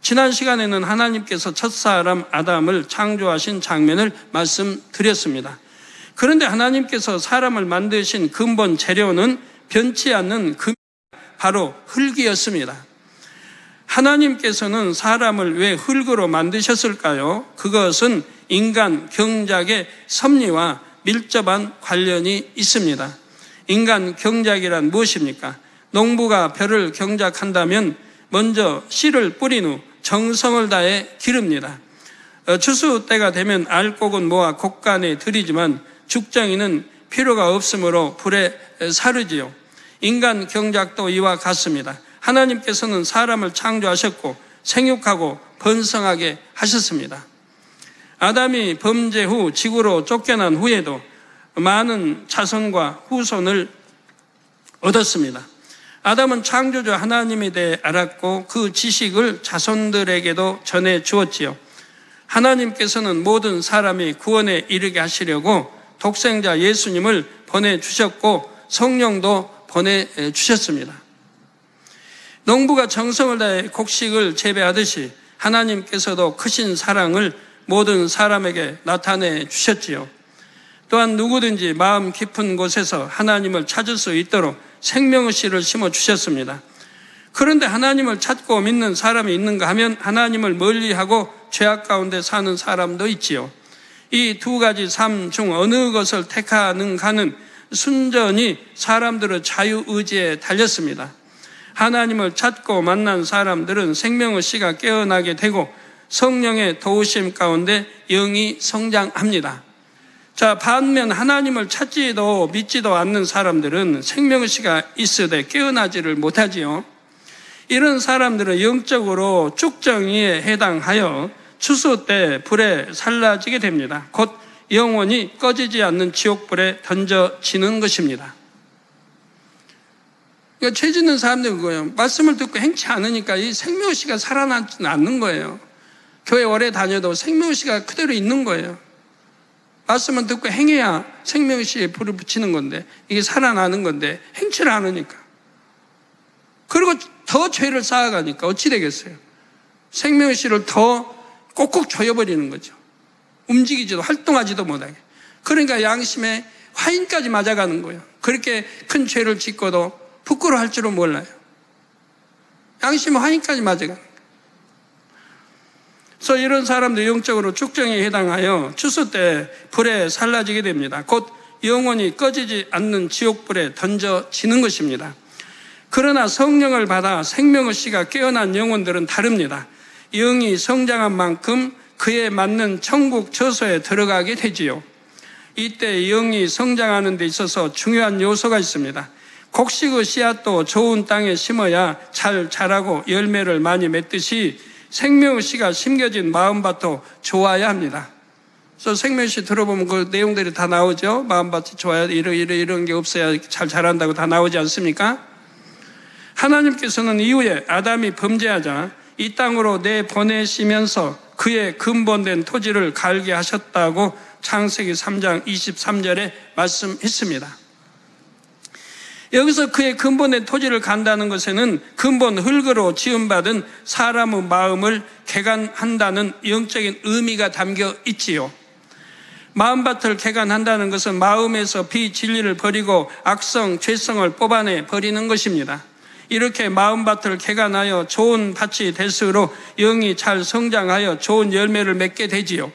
지난 시간에는 하나님께서 첫사람 아담을 창조하신 장면을 말씀드렸습니다. 그런데 하나님께서 사람을 만드신 근본 재료는 변치 않는 바로 흙이었습니다. 하나님께서는 사람을 왜 흙으로 만드셨을까요? 그것은 인간 경작의 섭리와 밀접한 관련이 있습니다. 인간 경작이란 무엇입니까? 농부가 벼를 경작한다면 먼저 씨를 뿌린 후 정성을 다해 기릅니다. 추수 때가 되면 알곡은 모아 곡간에 들이지만 죽정이는 필요가 없으므로 불에 사르지요. 인간 경작도 이와 같습니다. 하나님께서는 사람을 창조하셨고 생육하고 번성하게 하셨습니다. 아담이 범죄 후 지구로 쫓겨난 후에도 많은 자손과 후손을 얻었습니다. 아담은 창조주 하나님에 대해 알았고 그 지식을 자손들에게도 전해 주었지요. 하나님께서는 모든 사람이 구원에 이르게 하시려고 독생자 예수님을 보내주셨고 성령도 보내주셨습니다. 농부가 정성을 다해 곡식을 재배하듯이 하나님께서도 크신 사랑을 모든 사람에게 나타내 주셨지요. 또한 누구든지 마음 깊은 곳에서 하나님을 찾을 수 있도록 생명의 씨를 심어 주셨습니다. 그런데 하나님을 찾고 믿는 사람이 있는가 하면 하나님을 멀리하고 죄악 가운데 사는 사람도 있지요. 이 두 가지 삶 중 어느 것을 택하는가는 순전히 사람들의 자유의지에 달렸습니다. 하나님을 찾고 만난 사람들은 생명의 씨가 깨어나게 되고 성령의 도우심 가운데 영이 성장합니다. 자, 반면 하나님을 찾지도 믿지도 않는 사람들은 생명의 씨가 있으되 깨어나지를 못하지요. 이런 사람들은 영적으로 쭉정이에 해당하여 추수 때 불에 살라지게 됩니다. 곧 영원히 꺼지지 않는 지옥불에 던져지는 것입니다. 그러니까 죄 짓는 사람들은 그거예요. 말씀을 듣고 행치 않으니까 이 생명의 씨가 살아나지 않는 거예요. 교회 오래 다녀도 생명의 씨가 그대로 있는 거예요. 말씀을 듣고 행해야 생명의 씨에 불을 붙이는 건데 이게 살아나는 건데 행치를 않으니까. 그리고 더 죄를 쌓아가니까 어찌 되겠어요? 생명의 씨를 더 꼭꼭 조여버리는 거죠. 움직이지도 활동하지도 못하게. 그러니까 양심에 화인까지 맞아가는 거예요. 그렇게 큰 죄를 짓고도 부끄러워할 줄은 몰라요. 양심에 화인까지 맞아가는 거예요. 그래서 이런 사람들 영적으로 쭉정에 해당하여 추수 때 불에 살라지게 됩니다. 곧 영원히 꺼지지 않는 지옥불에 던져지는 것입니다. 그러나 성령을 받아 생명의 씨가 깨어난 영혼들은 다릅니다. 영이 성장한 만큼 그에 맞는 천국 처소에 들어가게 되지요. 이때 영이 성장하는 데 있어서 중요한 요소가 있습니다. 곡식의 씨앗도 좋은 땅에 심어야 잘 자라고 열매를 많이 맺듯이 생명의 씨가 심겨진 마음밭도 좋아야 합니다. 그래서 생명의 씨 들어보면 그 내용들이 다 나오죠. 마음밭이 좋아야 이런 게 없어야 잘 자란다고 다 나오지 않습니까? 하나님께서는 이후에 아담이 범죄하자 이 땅으로 내보내시면서 그의 근본된 토지를 갈게 하셨다고 창세기 3장 23절에 말씀했습니다. 여기서 그의 근본의 토지를 간다는 것에는 근본 흙으로 지음받은 사람의 마음을 개간한다는 영적인 의미가 담겨 있지요. 마음밭을 개간한다는 것은 마음에서 비진리를 버리고 악성, 죄성을 뽑아내 버리는 것입니다. 이렇게 마음밭을 개간하여 좋은 밭이 될수록 영이 잘 성장하여 좋은 열매를 맺게 되지요.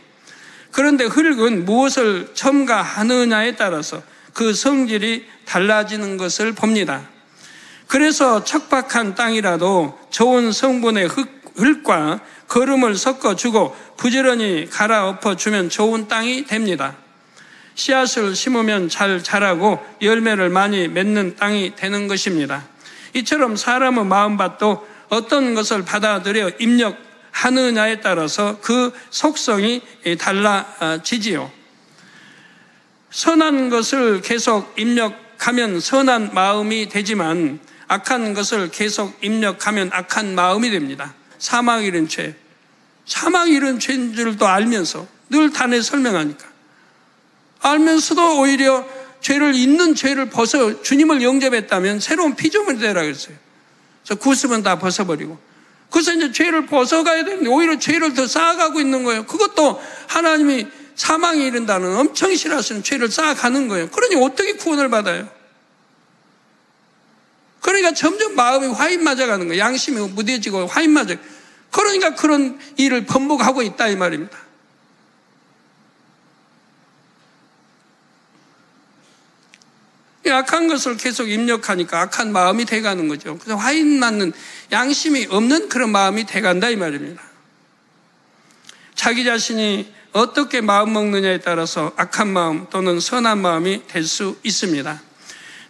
그런데 흙은 무엇을 첨가하느냐에 따라서 그 성질이 달라지는 것을 봅니다. 그래서 척박한 땅이라도 좋은 성분의 흙과 거름을 섞어주고 부지런히 갈아엎어주면 좋은 땅이 됩니다. 씨앗을 심으면 잘 자라고 열매를 많이 맺는 땅이 되는 것입니다. 이처럼 사람의 마음밭도 어떤 것을 받아들여 입력하느냐에 따라서 그 속성이 달라지지요. 선한 것을 계속 입력하면 선한 마음이 되지만 악한 것을 계속 입력하면 악한 마음이 됩니다. 사망 이른 죄. 사망 이른 죄인 줄도 알면서 늘 단에 설명하니까 알면서도 오히려 죄를 있는 죄를 벗어 주님을 영접했다면 새로운 피조물이 되라 그랬어요. 그래서 구습은 다 벗어버리고 그래서 이제 죄를 벗어가야 되는데 오히려 죄를 더 쌓아가고 있는 거예요. 그것도 하나님이 사망에 이른다는 엄청 싫어하시는 죄를 쌓아가는 거예요. 그러니 어떻게 구원을 받아요? 그러니까 점점 마음이 화인 맞아가는 거예요. 양심이 무뎌지고 화인 맞아. 그러니까 그런 일을 번복하고 있다 이 말입니다. 악한 것을 계속 입력하니까 악한 마음이 돼가는 거죠. 그래서 화인 맞는 양심이 없는 그런 마음이 돼간다 이 말입니다. 자기 자신이 어떻게 마음 먹느냐에 따라서 악한 마음 또는 선한 마음이 될 수 있습니다.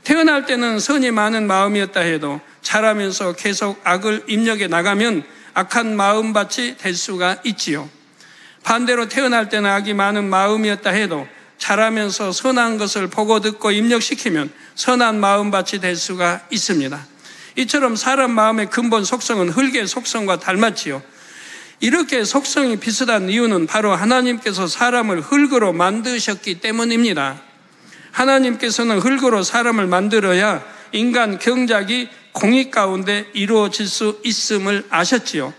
태어날 때는 선이 많은 마음이었다 해도 자라면서 계속 악을 입력해 나가면 악한 마음밭이 될 수가 있지요. 반대로 태어날 때는 악이 많은 마음이었다 해도 자라면서 선한 것을 보고 듣고 입력시키면 선한 마음밭이 될 수가 있습니다. 이처럼 사람 마음의 근본 속성은 흙의 속성과 닮았지요. 이렇게 속성이 비슷한 이유는 바로 하나님께서 사람을 흙으로 만드셨기 때문입니다. 하나님께서는 흙으로 사람을 만들어야 인간 경작이 공의 가운데 이루어질 수 있음을 아셨지요.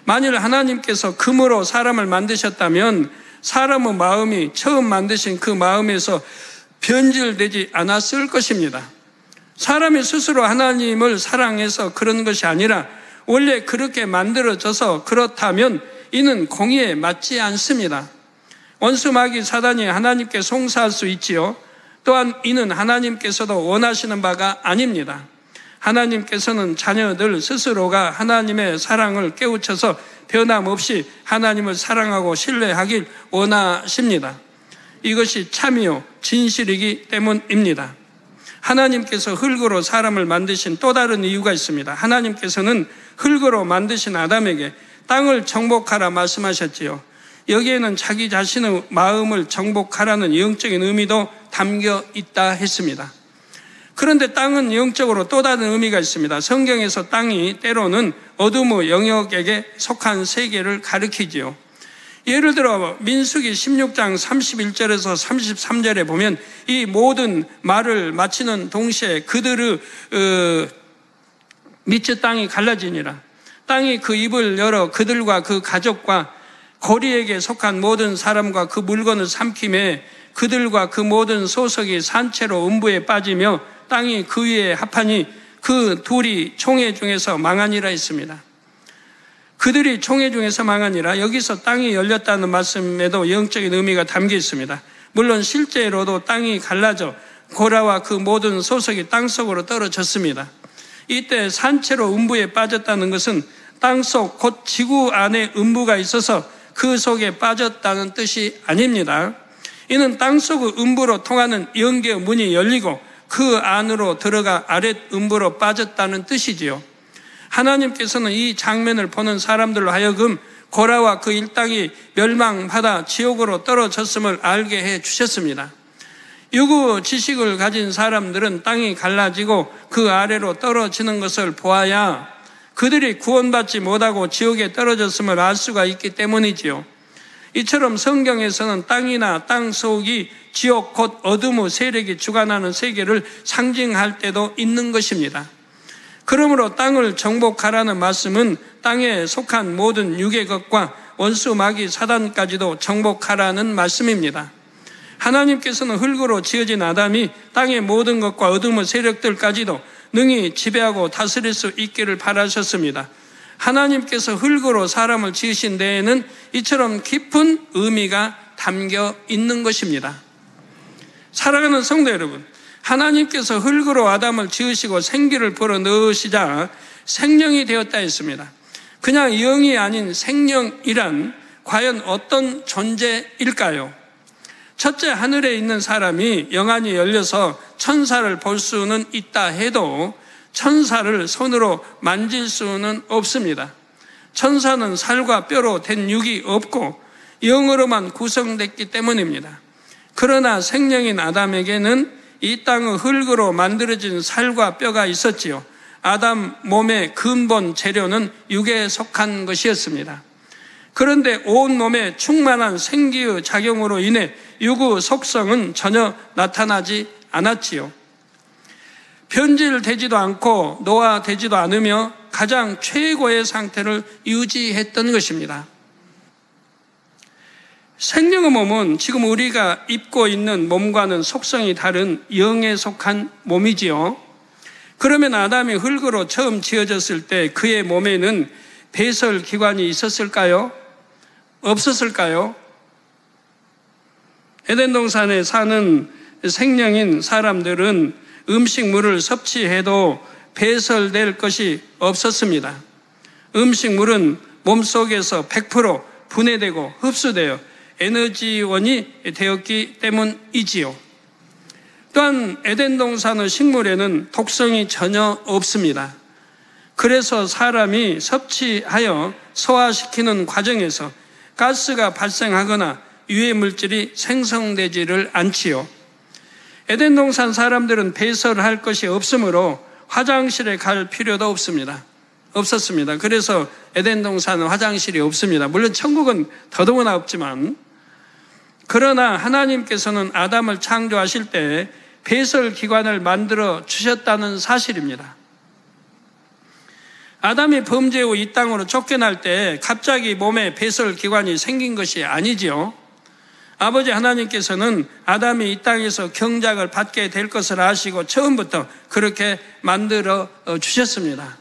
만일 하나님께서 금으로 사람을 만드셨다면 사람의 마음이 처음 만드신 그 마음에서 변질되지 않았을 것입니다. 사람이 스스로 하나님을 사랑해서 그런 것이 아니라 원래 그렇게 만들어져서 그렇다면 이는 공의에 맞지 않습니다. 원수 마귀 사단이 하나님께 송사할 수 있지요. 또한 이는 하나님께서도 원하시는 바가 아닙니다. 하나님께서는 자녀들 스스로가 하나님의 사랑을 깨우쳐서 변함없이 하나님을 사랑하고 신뢰하길 원하십니다. 이것이 참이요 진실이기 때문입니다. 하나님께서 흙으로 사람을 만드신 또 다른 이유가 있습니다. 하나님께서는 흙으로 만드신 아담에게 땅을 정복하라 말씀하셨지요. 여기에는 자기 자신의 마음을 정복하라는 영적인 의미도 담겨 있다 했습니다. 그런데 땅은 영적으로 또 다른 의미가 있습니다. 성경에서 땅이 때로는 어둠의 영역에게 속한 세계를 가리키지요. 예를 들어 민수기 16장 31절에서 33절에 보면 이 모든 말을 마치는 동시에 그들의 밑의 땅이 갈라지니라. 땅이 그 입을 열어 그들과 그 가족과 고리에게 속한 모든 사람과 그 물건을 삼킴에 그들과 그 모든 소속이 산채로 음부에 빠지며 땅이 그 위에 합하니 그 둘이 총회 중에서 망하니라 했습니다. 그들이 총회 중에서 망하니라. 여기서 땅이 열렸다는 말씀에도 영적인 의미가 담겨 있습니다. 물론 실제로도 땅이 갈라져 고라와 그 모든 소속이 땅속으로 떨어졌습니다. 이때 산채로 음부에 빠졌다는 것은 땅속 곧 지구 안에 음부가 있어서 그 속에 빠졌다는 뜻이 아닙니다. 이는 땅속의 음부로 통하는 영계의 문이 열리고 그 안으로 들어가 아랫 음부로 빠졌다는 뜻이지요. 하나님께서는 이 장면을 보는 사람들로 하여금 고라와 그 일당이 멸망받아 지옥으로 떨어졌음을 알게 해 주셨습니다. 유구 지식을 가진 사람들은 땅이 갈라지고 그 아래로 떨어지는 것을 보아야 그들이 구원받지 못하고 지옥에 떨어졌음을 알 수가 있기 때문이지요. 이처럼 성경에서는 땅이나 땅 속이 지옥 곧 어둠의 세력이 주관하는 세계를 상징할 때도 있는 것입니다. 그러므로 땅을 정복하라는 말씀은 땅에 속한 모든 육의 것과 원수 마귀 사단까지도 정복하라는 말씀입니다. 하나님께서는 흙으로 지어진 아담이 땅의 모든 것과 어둠의 세력들까지도 능히 지배하고 다스릴 수 있기를 바라셨습니다. 하나님께서 흙으로 사람을 지으신 데에는 이처럼 깊은 의미가 담겨 있는 것입니다. 사랑하는 성도 여러분, 하나님께서 흙으로 아담을 지으시고 생기를 불어넣으시자 생명이 되었다 했습니다. 그냥 영이 아닌 생명이란 과연 어떤 존재일까요? 첫째, 하늘에 있는 사람이 영안이 열려서 천사를 볼 수는 있다 해도 천사를 손으로 만질 수는 없습니다. 천사는 살과 뼈로 된 육이 없고 영으로만 구성됐기 때문입니다. 그러나 생명인 아담에게는 이 땅의 흙으로 만들어진 살과 뼈가 있었지요. 아담 몸의 근본 재료는 육에 속한 것이었습니다. 그런데 온몸에 충만한 생기의 작용으로 인해 육의 속성은 전혀 나타나지 않았지요. 변질되지도 않고 노화되지도 않으며 가장 최고의 상태를 유지했던 것입니다. 생명의 몸은 지금 우리가 입고 있는 몸과는 속성이 다른 영에 속한 몸이지요. 그러면 아담이 흙으로 처음 지어졌을 때 그의 몸에는 배설기관이 있었을까요? 없었을까요? 에덴 동산에 사는 생명인 사람들은 음식물을 섭취해도 배설될 것이 없었습니다. 음식물은 몸속에서 100% 분해되고 흡수되어 에너지원이 되었기 때문이지요. 또한 에덴 동산의 식물에는 독성이 전혀 없습니다. 그래서 사람이 섭취하여 소화시키는 과정에서 가스가 발생하거나 유해물질이 생성되지를 않지요. 에덴 동산 사람들은 배설할 것이 없으므로 화장실에 갈 필요도 없었습니다. 그래서 에덴 동산은 화장실이 없습니다. 물론 천국은 더더구나 없지만, 그러나 하나님께서는 아담을 창조하실 때 배설기관을 만들어 주셨다는 사실입니다. 아담이 범죄 후 이 땅으로 쫓겨날 때 갑자기 몸에 배설기관이 생긴 것이 아니지요. 아버지 하나님께서는 아담이 이 땅에서 경작을 받게 될 것을 아시고 처음부터 그렇게 만들어 주셨습니다.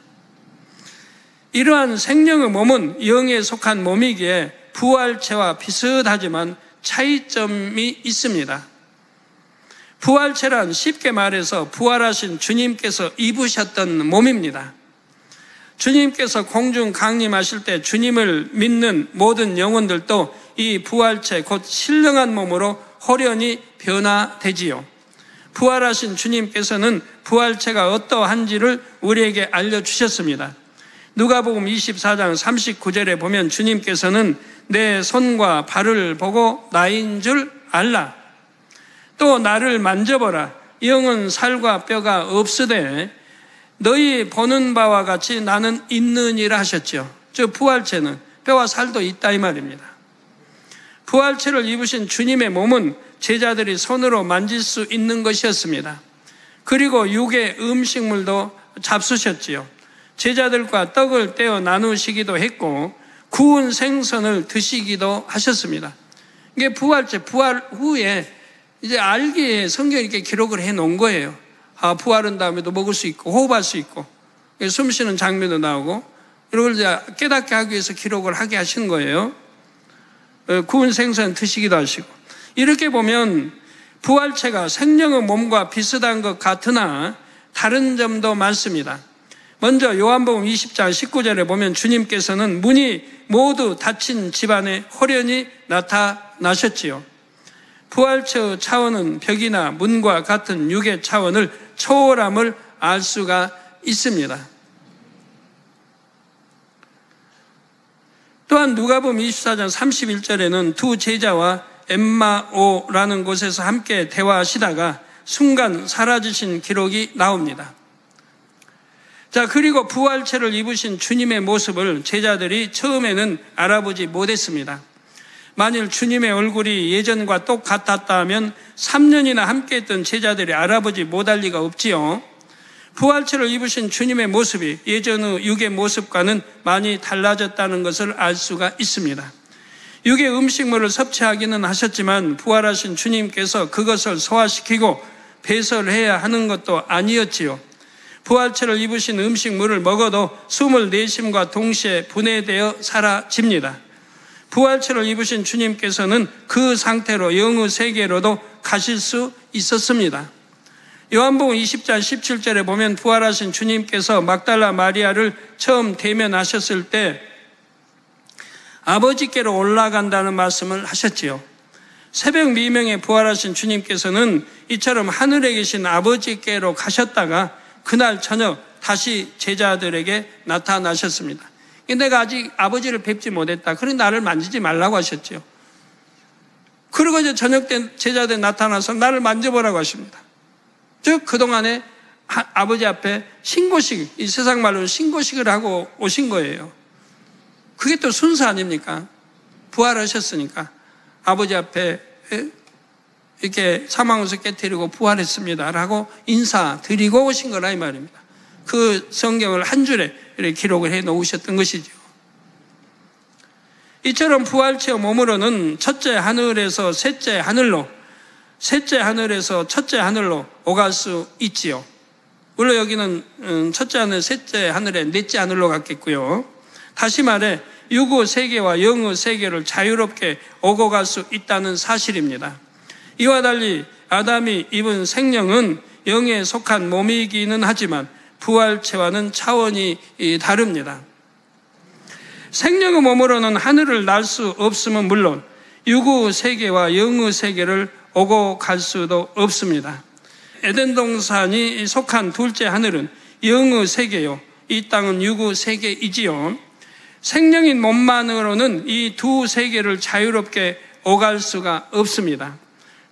이러한 생명의 몸은 영에 속한 몸이기에 부활체와 비슷하지만 차이점이 있습니다. 부활체란 쉽게 말해서 부활하신 주님께서 입으셨던 몸입니다. 주님께서 공중 강림하실 때 주님을 믿는 모든 영혼들도 이 부활체 곧 신령한 몸으로 호련히 변화되지요. 부활하신 주님께서는 부활체가 어떠한지를 우리에게 알려주셨습니다. 누가복음 24장 39절에 보면 주님께서는 내 손과 발을 보고 나인 줄 알라. 또 나를 만져보라. 영은 살과 뼈가 없으되 너희 보는 바와 같이 나는 있느니라 하셨죠. 즉 부활체는 뼈와 살도 있다 이 말입니다. 부활체를 입으신 주님의 몸은 제자들이 손으로 만질 수 있는 것이었습니다. 그리고 육의 음식물도 잡수셨지요. 제자들과 떡을 떼어 나누시기도 했고 구운 생선을 드시기도 하셨습니다. 이게 부활체, 부활 후에 이제 알기에 성경이 이렇게 기록을 해 놓은 거예요. 부활한 다음에도 먹을 수 있고 호흡할 수 있고 숨 쉬는 장면도 나오고 이걸 이제 깨닫게 하기 위해서 기록을 하게 하신 거예요. 구운 생선 드시기도 하시고. 이렇게 보면 부활체가 생명의 몸과 비슷한 것 같으나 다른 점도 많습니다. 먼저 요한복음 20장 19절에 보면 주님께서는 문이 모두 닫힌 집안에 호련히 나타나셨지요. 부활체의 차원은 벽이나 문과 같은 육의 차원을 초월함을 알 수가 있습니다. 또한 누가복음 24장 31절에는 두 제자와 엠마오라는 곳에서 함께 대화하시다가 순간 사라지신 기록이 나옵니다. 자, 그리고 부활체를 입으신 주님의 모습을 제자들이 처음에는 알아보지 못했습니다. 만일 주님의 얼굴이 예전과 똑같았다면 3년이나 함께했던 제자들이 알아보지 못할 리가 없지요. 부활체를 입으신 주님의 모습이 예전의 육의 모습과는 많이 달라졌다는 것을 알 수가 있습니다. 육의 음식물을 섭취하기는 하셨지만 부활하신 주님께서 그것을 소화시키고 배설을 해야 하는 것도 아니었지요. 부활체를 입으신 음식물을 먹어도 숨을 내쉼과 동시에 분해되어 사라집니다. 부활체를 입으신 주님께서는 그 상태로 영의 세계로도 가실 수 있었습니다. 요한복음 20장 17절에 보면 부활하신 주님께서 막달라 마리아를 처음 대면하셨을 때 아버지께로 올라간다는 말씀을 하셨지요. 새벽 미명에 부활하신 주님께서는 이처럼 하늘에 계신 아버지께로 가셨다가 그날 저녁 다시 제자들에게 나타나셨습니다. 내가 아직 아버지를 뵙지 못했다. 그러니 나를 만지지 말라고 하셨죠. 그리고 이제 저녁 때 제자들 나타나서 나를 만져보라고 하십니다. 즉 그동안에 아버지 앞에 신고식, 이 세상 말로는 신고식을 하고 오신 거예요. 그게 또 순서 아닙니까? 부활하셨으니까 아버지 앞에 이렇게 사망에서 깨뜨리고 부활했습니다라고 인사드리고 오신 거라 이 말입니다. 그 성경을 한 줄에 이렇게 기록을 해 놓으셨던 것이죠. 이처럼 부활체의 몸으로는 첫째 하늘에서 셋째 하늘로, 셋째 하늘에서 첫째 하늘로 오갈 수 있지요. 물론 여기는 첫째 하늘, 셋째 하늘에 넷째 하늘로 갔겠고요. 다시 말해 육의 세계와 영의 세계를 자유롭게 오고 갈 수 있다는 사실입니다. 이와 달리 아담이 입은 생명은 영에 속한 몸이기는 하지만 부활체와는 차원이 다릅니다. 생명의 몸으로는 하늘을 날 수 없음은 물론 육의 세계와 영의 세계를 오고 갈 수도 없습니다. 에덴 동산이 속한 둘째 하늘은 영의 세계요, 이 땅은 육의 세계이지요. 생명인 몸만으로는 이 두 세계를 자유롭게 오갈 수가 없습니다.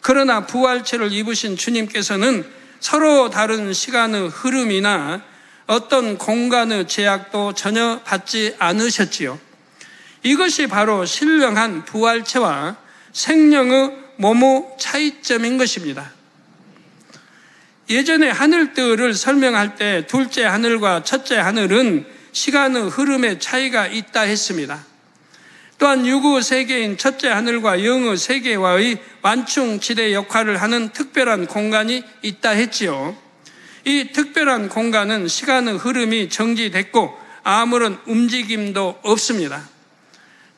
그러나 부활체를 입으신 주님께서는 서로 다른 시간의 흐름이나 어떤 공간의 제약도 전혀 받지 않으셨지요. 이것이 바로 신령한 부활체와 생명의 몸의 차이점인 것입니다. 예전에 하늘들을 설명할 때 둘째 하늘과 첫째 하늘은 시간의 흐름의 차이가 있다 했습니다. 또한 육의 세계인 첫째 하늘과 영의 세계와의 완충지대 역할을 하는 특별한 공간이 있다 했지요. 이 특별한 공간은 시간의 흐름이 정지됐고 아무런 움직임도 없습니다.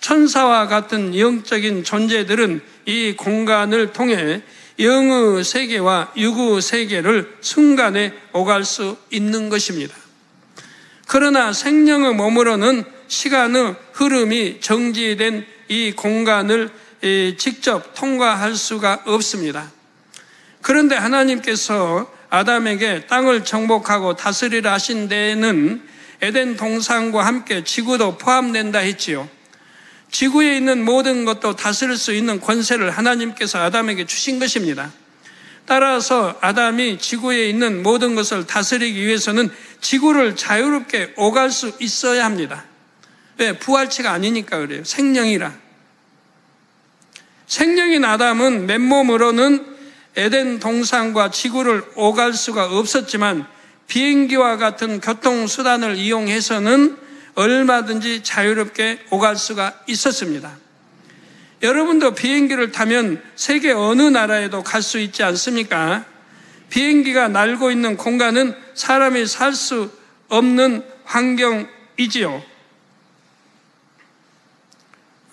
천사와 같은 영적인 존재들은 이 공간을 통해 영의 세계와 육의 세계를 순간에 오갈 수 있는 것입니다. 그러나 생명의 몸으로는 시간의 흐름이 정지된 이 공간을 직접 통과할 수가 없습니다. 그런데 하나님께서 아담에게 땅을 정복하고 다스리라 하신 데에는 에덴 동산과 함께 지구도 포함된다 했지요. 지구에 있는 모든 것도 다스릴 수 있는 권세를 하나님께서 아담에게 주신 것입니다. 따라서 아담이 지구에 있는 모든 것을 다스리기 위해서는 지구를 자유롭게 오갈 수 있어야 합니다. 왜? 부활체가 아니니까 그래요. 생명이라. 생명인 아담은 맨몸으로는 에덴 동산과 지구를 오갈 수가 없었지만 비행기와 같은 교통수단을 이용해서는 얼마든지 자유롭게 오갈 수가 있었습니다. 여러분도 비행기를 타면 세계 어느 나라에도 갈 수 있지 않습니까? 비행기가 날고 있는 공간은 사람이 살 수 없는 환경이지요.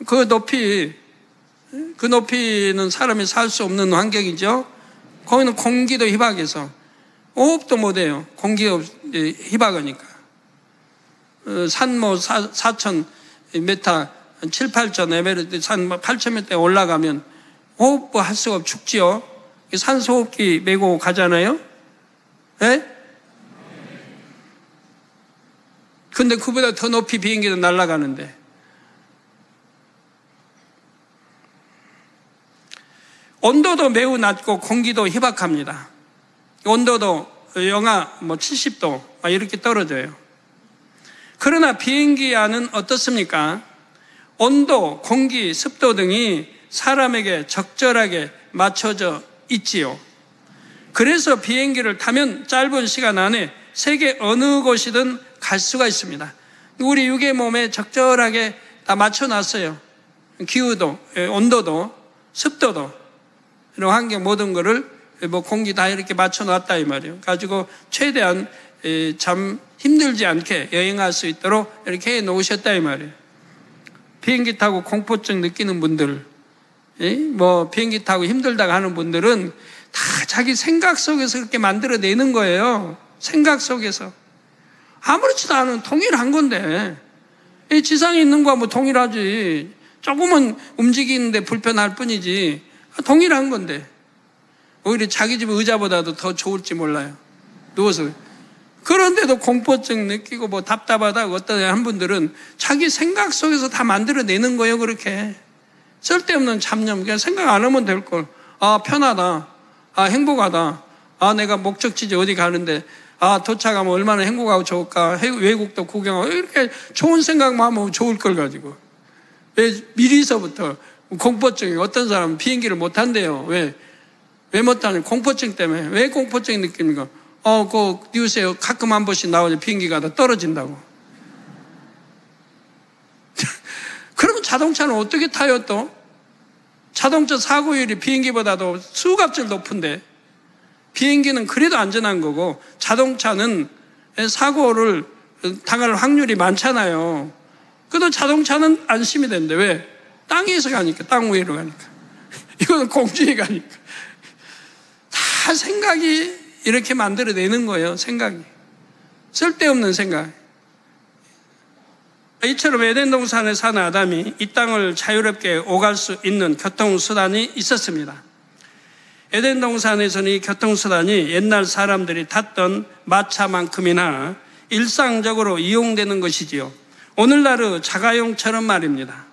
그 높이는 사람이 살 수 없는 환경이죠. 거기는 공기도 희박해서 호흡도 못해요. 공기가 희박하니까. 산 4,000m, 7, 8천 에베레스트 산 8,000m에 올라가면 호흡도 할 수가 없고 죽지요. 산소호흡기 메고 가잖아요. 예? 근데 그보다 더 높이 비행기도 날아가는데. 온도도 매우 낮고 공기도 희박합니다. 온도도 영하 70도 이렇게 떨어져요. 그러나 비행기 안은 어떻습니까? 온도, 공기, 습도 등이 사람에게 적절하게 맞춰져 있지요. 그래서 비행기를 타면 짧은 시간 안에 세계 어느 곳이든 갈 수가 있습니다. 우리 육의 몸에 적절하게 다 맞춰놨어요. 기후도, 온도도, 습도도, 이런 환경 모든 거를 공기 다 이렇게 맞춰놨다 이 말이에요. 가지고 최대한 참 힘들지 않게 여행할 수 있도록 이렇게 해 놓으셨다 이 말이에요. 비행기 타고 공포증 느끼는 분들, 비행기 타고 힘들다고 하는 분들은 다 자기 생각 속에서 그렇게 만들어내는 거예요. 생각 속에서. 아무렇지도 않은 동일한 건데, 지상에 있는 거와 뭐 동일하지. 조금은 움직이는데 불편할 뿐이지. 동일한 건데. 오히려 자기 집 의자보다도 더 좋을지 몰라요. 누워서. 그런데도 공포증 느끼고 뭐 답답하다고 어떤 한 분들은 자기 생각 속에서 다 만들어내는 거예요, 그렇게. 쓸데없는 잡념. 그냥 생각 안 하면 될 걸. 아, 편하다. 아, 행복하다. 아, 내가 목적지지 어디 가는데, 아, 도착하면 얼마나 행복하고 좋을까. 외국도 구경하고. 이렇게 좋은 생각만 하면 좋을 걸 가지고. 왜 미리서부터 공포증이 어떤 사람은 비행기를 못 한대요. 왜 못하냐? 공포증 때문에. 왜 공포증이 느낍니까? 그 뉴스에 가끔 한 번씩 나오죠. 비행기가 다 떨어진다고. 그러면 자동차는 어떻게 타요 또? 자동차 사고율이 비행기보다도 수값을 높은데 비행기는 그래도 안전한 거고 자동차는 사고를 당할 확률이 많잖아요. 그래도 자동차는 안심이 되는데 왜? 땅에서 가니까, 땅 위로 가니까. 이거는 공중에 가니까. 다 생각이 이렇게 만들어내는 거예요, 생각이. 쓸데없는 생각. 이처럼 에덴 동산에 사는 아담이 이 땅을 자유롭게 오갈 수 있는 교통수단이 있었습니다. 에덴 동산에서는 이 교통수단이 옛날 사람들이 탔던 마차만큼이나 일상적으로 이용되는 것이지요. 오늘날의 자가용처럼 말입니다.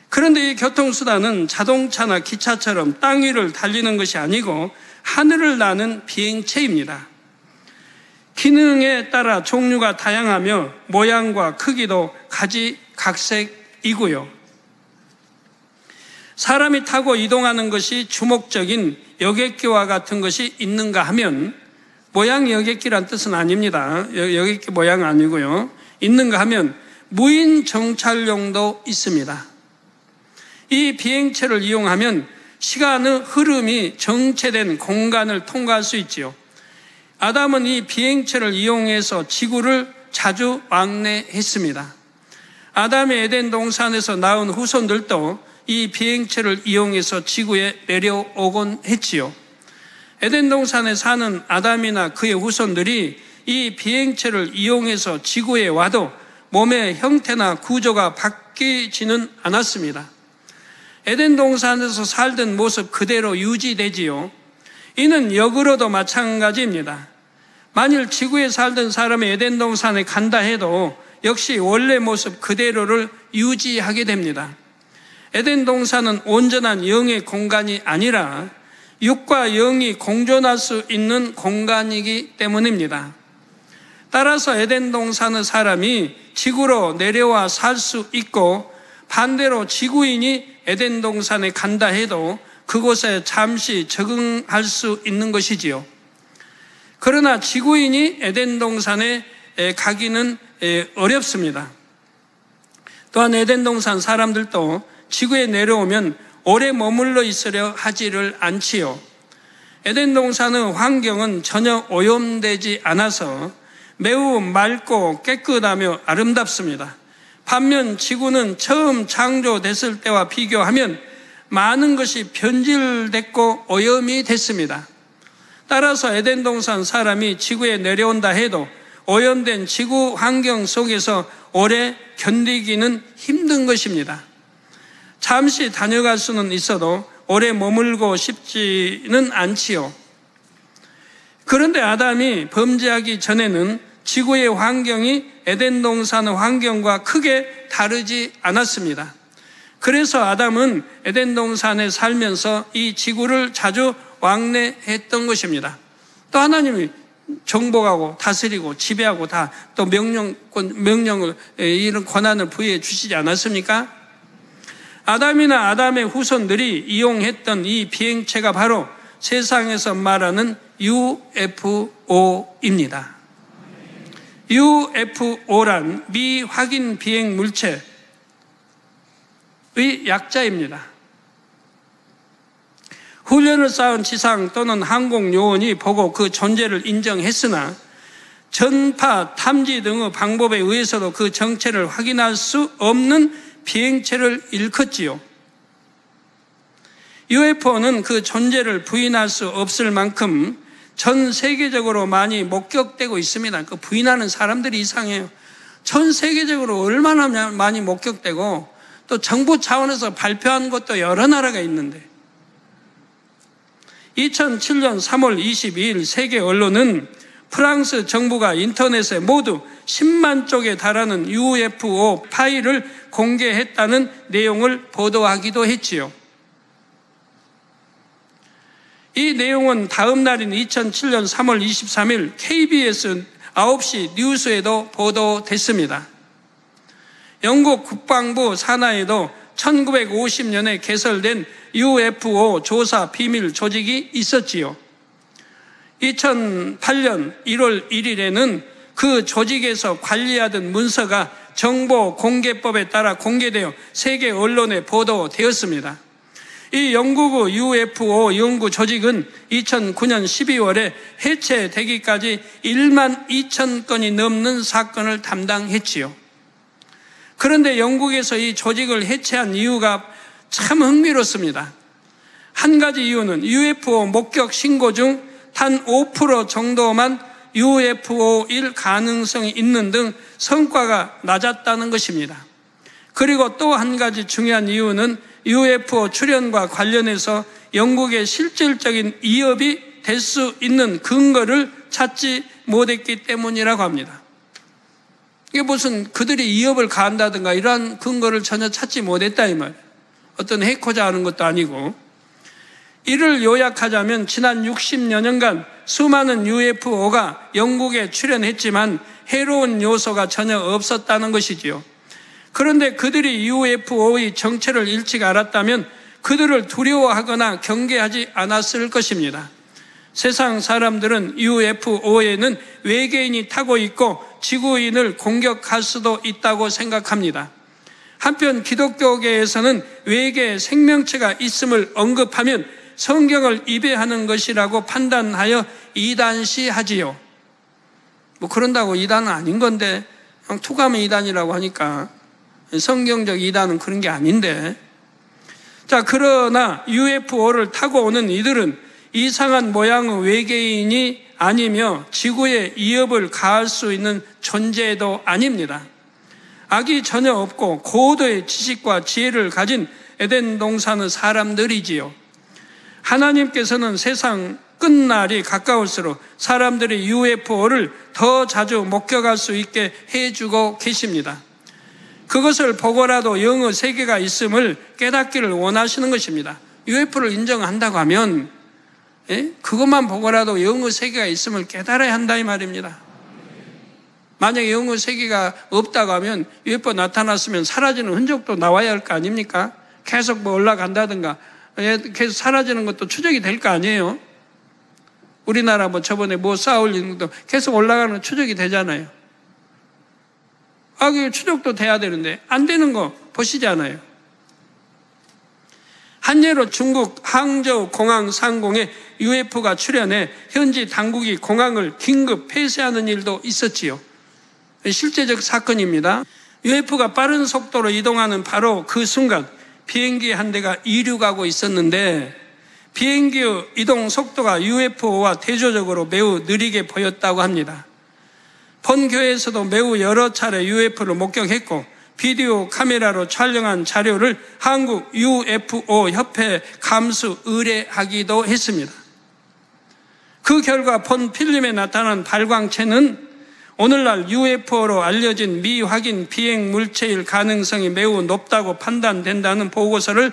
그런데 이 교통수단은 자동차나 기차처럼 땅 위를 달리는 것이 아니고 하늘을 나는 비행체입니다. 기능에 따라 종류가 다양하며 모양과 크기도 가지각색이고요. 사람이 타고 이동하는 것이 주목적인 여객기와 같은 것이 있는가 하면 모양이 여객기란 뜻은 아닙니다. 여객기 모양 아니고요. 있는가 하면 무인 정찰용도 있습니다. 이 비행체를 이용하면 시간의 흐름이 정체된 공간을 통과할 수 있지요. 아담은 이 비행체를 이용해서 지구를 자주 왕래했습니다. 아담의 에덴 동산에서 낳은 후손들도 이 비행체를 이용해서 지구에 내려오곤 했지요. 에덴 동산에 사는 아담이나 그의 후손들이 이 비행체를 이용해서 지구에 와도 몸의 형태나 구조가 바뀌지는 않았습니다. 에덴 동산에서 살던 모습 그대로 유지되지요. 이는 역으로도 마찬가지입니다. 만일 지구에 살던 사람이 에덴 동산에 간다 해도 역시 원래 모습 그대로를 유지하게 됩니다. 에덴 동산은 온전한 영의 공간이 아니라 육과 영이 공존할 수 있는 공간이기 때문입니다. 따라서 에덴 동산의 사람이 지구로 내려와 살 수 있고 반대로 지구인이 에덴 동산에 간다 해도 그곳에 잠시 적응할 수 있는 것이지요. 그러나 지구인이 에덴 동산에 가기는 어렵습니다. 또한 에덴 동산 사람들도 지구에 내려오면 오래 머물러 있으려 하지를 않지요. 에덴 동산의 환경은 전혀 오염되지 않아서 매우 맑고 깨끗하며 아름답습니다. 반면 지구는 처음 창조됐을 때와 비교하면 많은 것이 변질됐고 오염이 됐습니다. 따라서 에덴 동산 사람이 지구에 내려온다 해도 오염된 지구 환경 속에서 오래 견디기는 힘든 것입니다. 잠시 다녀갈 수는 있어도 오래 머물고 싶지는 않지요. 그런데 아담이 범죄하기 전에는 지구의 환경이 에덴 동산의 환경과 크게 다르지 않았습니다. 그래서 아담은 에덴 동산에 살면서 이 지구를 자주 왕래했던 것입니다. 또 하나님이 정복하고 다스리고 지배하고 다 또 명령을 이런 권한을 부여해 주시지 않았습니까? 아담이나 아담의 후손들이 이용했던 이 비행체가 바로 세상에서 말하는 UFO입니다. UFO란 미확인 비행 물체의 약자입니다. 훈련을 쌓은 지상 또는 항공 요원이 보고 그 존재를 인정했으나 전파, 탐지 등의 방법에 의해서도 그 정체를 확인할 수 없는 비행체를 일컫지요. UFO는 그 존재를 부인할 수 없을 만큼 전 세계적으로 많이 목격되고 있습니다. 그 부인하는 사람들이 이상해요. 전 세계적으로 얼마나 많이 목격되고 또 정부 차원에서 발표한 것도 여러 나라가 있는데 2007년 3월 22일 세계 언론은 프랑스 정부가 인터넷에 모두 10만 쪽에 달하는 UFO 파일을 공개했다는 내용을 보도하기도 했지요. 이 내용은 다음 날인 2007년 3월 23일 KBS 9시 뉴스에도 보도됐습니다. 영국 국방부 산하에도 1950년에 개설된 UFO 조사 비밀 조직이 있었지요. 2008년 1월 1일에는 그 조직에서 관리하던 문서가 정보공개법에 따라 공개되어 세계 언론에 보도되었습니다. 이 영국의 UFO 연구 조직은 2009년 12월에 해체되기까지 1만 2천 건이 넘는 사건을 담당했지요. 그런데 영국에서 이 조직을 해체한 이유가 참 흥미롭습니다. 한 가지 이유는 UFO 목격 신고 중 단 5% 정도만 UFO일 가능성이 있는 등 성과가 낮았다는 것입니다. 그리고 또 한 가지 중요한 이유는 UFO 출현과 관련해서 영국의 실질적인 위협이 될 수 있는 근거를 찾지 못했기 때문이라고 합니다. 이게 무슨 그들이 위협을 가한다든가 이러한 근거를 전혀 찾지 못했다 이 말이에요. 어떤 해코자 하는 것도 아니고. 이를 요약하자면 지난 60여 년간 수많은 UFO가 영국에 출현했지만 해로운 요소가 전혀 없었다는 것이지요. 그런데 그들이 UFO의 정체를 일찍 알았다면 그들을 두려워하거나 경계하지 않았을 것입니다. 세상 사람들은 UFO에는 외계인이 타고 있고 지구인을 공격할 수도 있다고 생각합니다. 한편 기독교계에서는 외계 생명체가 있음을 언급하면 성경을 위배하는 것이라고 판단하여 이단시하지요. 뭐 그런다고 이단은 아닌 건데 투가면 이단이라고 하니까 성경적 이단은 그런 게 아닌데. 자, 그러나 UFO를 타고 오는 이들은 이상한 모양의 외계인이 아니며 지구에 위협을 가할 수 있는 존재도 아닙니다. 악이 전혀 없고 고도의 지식과 지혜를 가진 에덴 동산의 사람들이지요. 하나님께서는 세상 끝날이 가까울수록 사람들이 UFO를 더 자주 목격할 수 있게 해주고 계십니다. 그것을 보고라도 영의 세계가 있음을 깨닫기를 원하시는 것입니다. UFO를 인정한다고 하면 그것만 보고라도 영의 세계가 있음을 깨달아야 한다 이 말입니다. 만약에 영의 세계가 없다고 하면 UFO 나타났으면 사라지는 흔적도 나와야 할 거 아닙니까? 계속 뭐 올라간다든가 계속 사라지는 것도 추적이 될 거 아니에요? 우리나라 뭐 저번에 뭐 쌓아올리는 것도 계속 올라가는 추적이 되잖아요. 그 추적도 돼야 되는데 안 되는 거 보시잖아요. 한 예로 중국 항저우 공항 상공에 UFO가 출현해 현지 당국이 공항을 긴급 폐쇄하는 일도 있었지요. 실제적 사건입니다. UFO가 빠른 속도로 이동하는 바로 그 순간 비행기 한 대가 이륙하고 있었는데 비행기의 이동 속도가 UFO와 대조적으로 매우 느리게 보였다고 합니다. 본교에서도 매우 여러 차례 UFO를 목격했고 비디오 카메라로 촬영한 자료를 한국 UFO 협회에 감수 의뢰하기도 했습니다. 그 결과 본 필름에 나타난 발광체는 오늘날 UFO로 알려진 미확인 비행 물체일 가능성이 매우 높다고 판단된다는 보고서를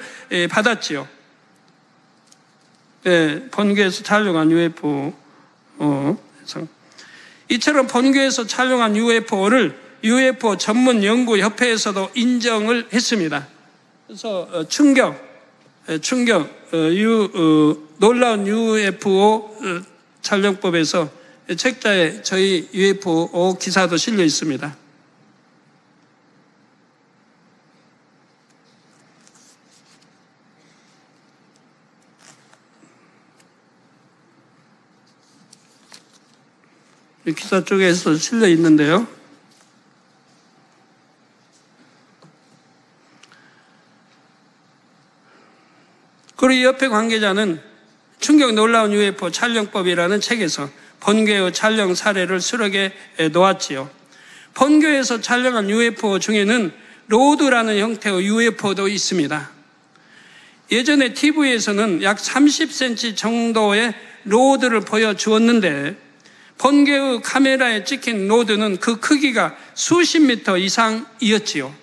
받았지요. 본교에서 촬영한 UFO 이처럼 본교에서 촬영한 UFO를 UFO 전문 연구 협회에서도 인정을 했습니다. 그래서 놀라운 UFO 촬영법에서 책자에 저희 UFO 기사도 실려 있습니다. 기사 쪽에서 실려 있는데요. 그리고 이 협회 관계자는 충격 놀라운 UFO 촬영법이라는 책에서 본교의 촬영 사례를 수록해 놓았지요. 본교에서 촬영한 UFO 중에는 로드라는 형태의 UFO도 있습니다. 예전에 TV에서는 약 30cm 정도의 로드를 보여주었는데 본교의 카메라에 찍힌 로드는 그 크기가 수십 미터 이상이었지요.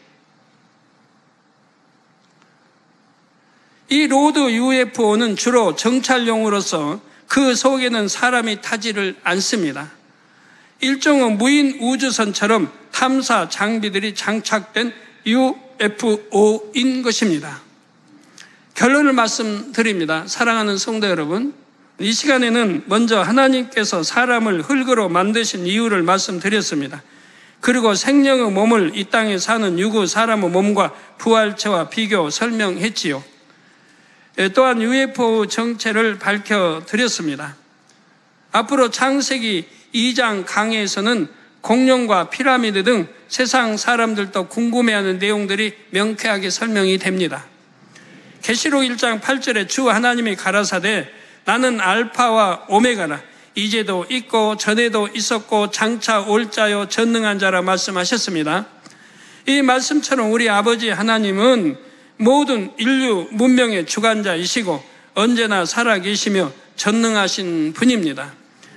이 로드 UFO는 주로 정찰용으로서 그 속에는 사람이 타지를 않습니다. 일종의 무인 우주선처럼 탐사 장비들이 장착된 UFO인 것입니다. 결론을 말씀드립니다. 사랑하는 성도 여러분, 이 시간에는 먼저 하나님께서 사람을 흙으로 만드신 이유를 말씀드렸습니다. 그리고 생명의 몸을 이 땅에 사는 유구 사람의 몸과 부활체와 비교 설명했지요. 또한 UFO 정체를 밝혀드렸습니다. 앞으로 창세기 2장 강의에서는 공룡과 피라미드 등 세상 사람들도 궁금해하는 내용들이 명쾌하게 설명이 됩니다. 계시록 1장 8절에 주 하나님이 가라사대 나는 알파와 오메가라 이제도 있고 전에도 있었고 장차 올 자요 전능한 자라 말씀하셨습니다. 이 말씀처럼 우리 아버지 하나님은 모든 인류 문명의 주관자이시고 언제나 살아계시며 전능하신 분입니다.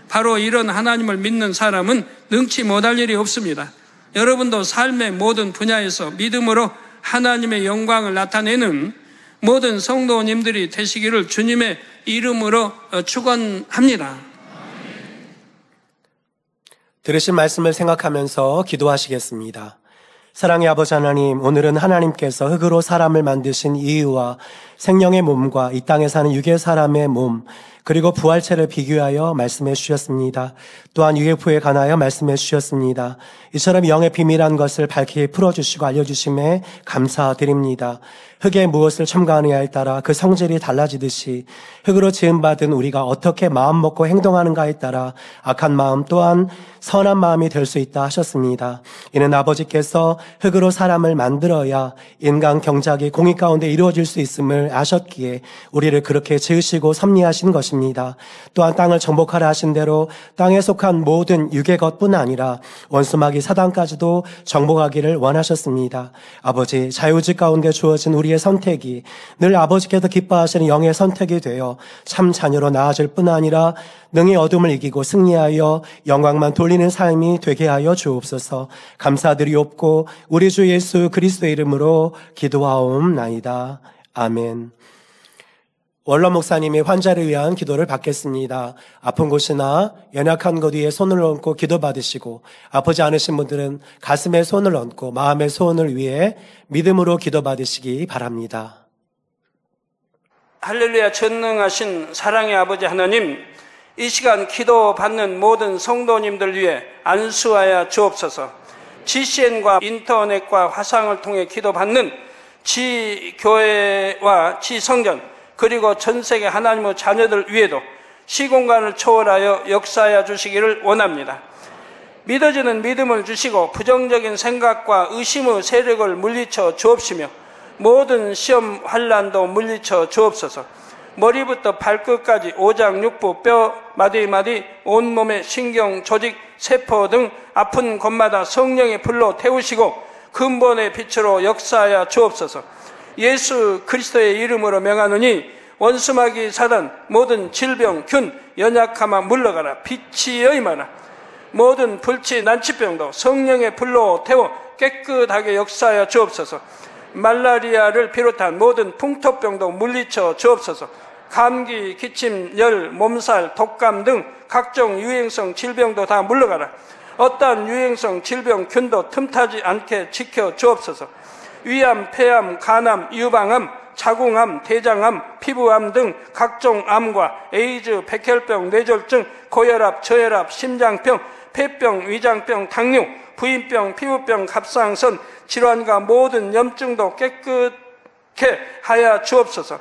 바로 이런 하나님을 믿는 사람은 능치 못할 일이 없습니다. 여러분도 삶의 모든 분야에서 믿음으로 하나님의 영광을 나타내는 모든 성도님들이 되시기를 주님의 이름으로 축원합니다. 들으신 말씀을 생각하면서 기도하시겠습니다. 사랑의 아버지 하나님, 오늘은 하나님께서 흙으로 사람을 만드신 이유와 생명의 몸과 이 땅에 사는 육의 사람의 몸, 그리고 부활체를 비교하여 말씀해 주셨습니다. 또한 UFO에 관하여 말씀해 주셨습니다. 이처럼 영의 비밀한 것을 밝히 풀어주시고 알려주심에 감사드립니다. 흙에 무엇을 첨가하느냐에 따라 그 성질이 달라지듯이 흙으로 지음받은 우리가 어떻게 마음 먹고 행동하는가에 따라 악한 마음 또한 선한 마음이 될 수 있다 하셨습니다. 이는 아버지께서 흙으로 사람을 만들어야 인간 경작이 공의 가운데 이루어질 수 있음을 아셨기에 우리를 그렇게 지으시고 섭리하신 것입니다. 또한 땅을 정복하라 하신 대로 땅에 속한 모든 육의 것뿐 아니라 원수마귀 사단까지도 정복하기를 원하셨습니다. 아버지, 자유의지 가운데 주어진 우리의 선택이 늘 아버지께서 기뻐하시는 영의 선택이 되어 참 자녀로 나아질 뿐 아니라 능히 어둠을 이기고 승리하여 영광만 돌리는 삶이 되게 하여 주옵소서. 감사드리옵고 우리 주 예수 그리스도의 이름으로 기도하옵나이다. 아멘. 원로 목사님이 환자를 위한 기도를 받겠습니다. 아픈 곳이나 연약한 곳 위에 손을 얹고 기도받으시고 아프지 않으신 분들은 가슴에 손을 얹고 마음의 소원을 위해 믿음으로 기도받으시기 바랍니다. 할렐루야. 전능하신 사랑의 아버지 하나님, 이 시간 기도받는 모든 성도님들 위해 안수하여 주옵소서. GCN과 인터넷과 화상을 통해 기도받는 지교회와 지성전 그리고 전세계 하나님의 자녀들 위에도 시공간을 초월하여 역사하여 주시기를 원합니다. 믿어지는 믿음을 주시고 부정적인 생각과 의심의 세력을 물리쳐 주옵시며 모든 시험 환난도 물리쳐 주옵소서. 머리부터 발끝까지 오장육부 뼈 마디마디 온몸의 신경 조직 세포 등 아픈 곳마다 성령의 불로 태우시고 근본의 빛으로 역사하여 주옵소서. 예수 그리스도의 이름으로 명하노니 원수마귀 사단 모든 질병 균 연약함아 물러가라. 빛이 여임하라. 모든 불치 난치병도 성령의 불로 태워 깨끗하게 역사하여 주옵소서. 말라리아를 비롯한 모든 풍토병도 물리쳐 주옵소서. 감기, 기침, 열, 몸살, 독감 등 각종 유행성 질병도 다 물러가라. 어떠한 유행성 질병 균도 틈타지 않게 지켜 주옵소서. 위암, 폐암, 간암, 유방암, 자궁암, 대장암, 피부암 등 각종 암과 에이즈, 백혈병, 뇌졸중, 고혈압, 저혈압, 심장병, 폐병, 위장병, 당뇨, 부인병, 피부병, 갑상선 질환과 모든 염증도 깨끗게 하여 주옵소서.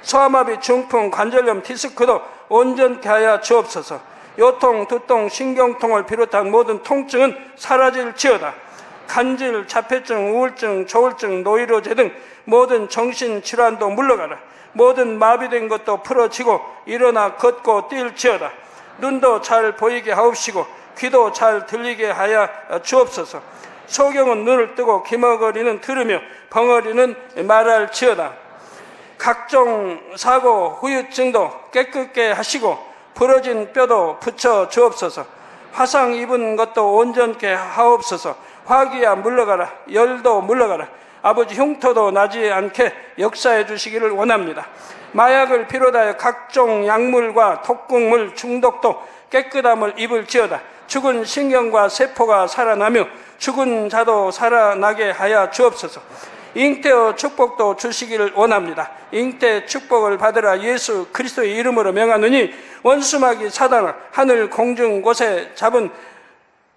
소아마비, 중풍, 관절염, 디스크도 온전케 하여 주옵소서. 요통, 두통, 신경통을 비롯한 모든 통증은 사라질지어다. 간질, 자폐증, 우울증, 조울증, 노이로제 등 모든 정신질환도 물러가라. 모든 마비된 것도 풀어지고 일어나 걷고 뛸지어다. 눈도 잘 보이게 하옵시고 귀도 잘 들리게 하여 주옵소서. 소경은 눈을 뜨고 기머거리는 들으며 벙어리는 말할지어다. 각종 사고, 후유증도 깨끗게 하시고 부러진 뼈도 붙여 주옵소서. 화상 입은 것도 온전케 하옵소서. 화기야 물러가라. 열도 물러가라. 아버지 흉터도 나지 않게 역사해 주시기를 원합니다. 마약을 비롯하여 각종 약물과 독극물 중독도 깨끗함을 입을지어다. 죽은 신경과 세포가 살아나며 죽은 자도 살아나게 하여 주옵소서. 잉태의 축복도 주시기를 원합니다. 잉태 축복을 받으라. 예수 그리스도의 이름으로 명하노니 원수마귀 사단아, 하늘 공중 곳에 잡은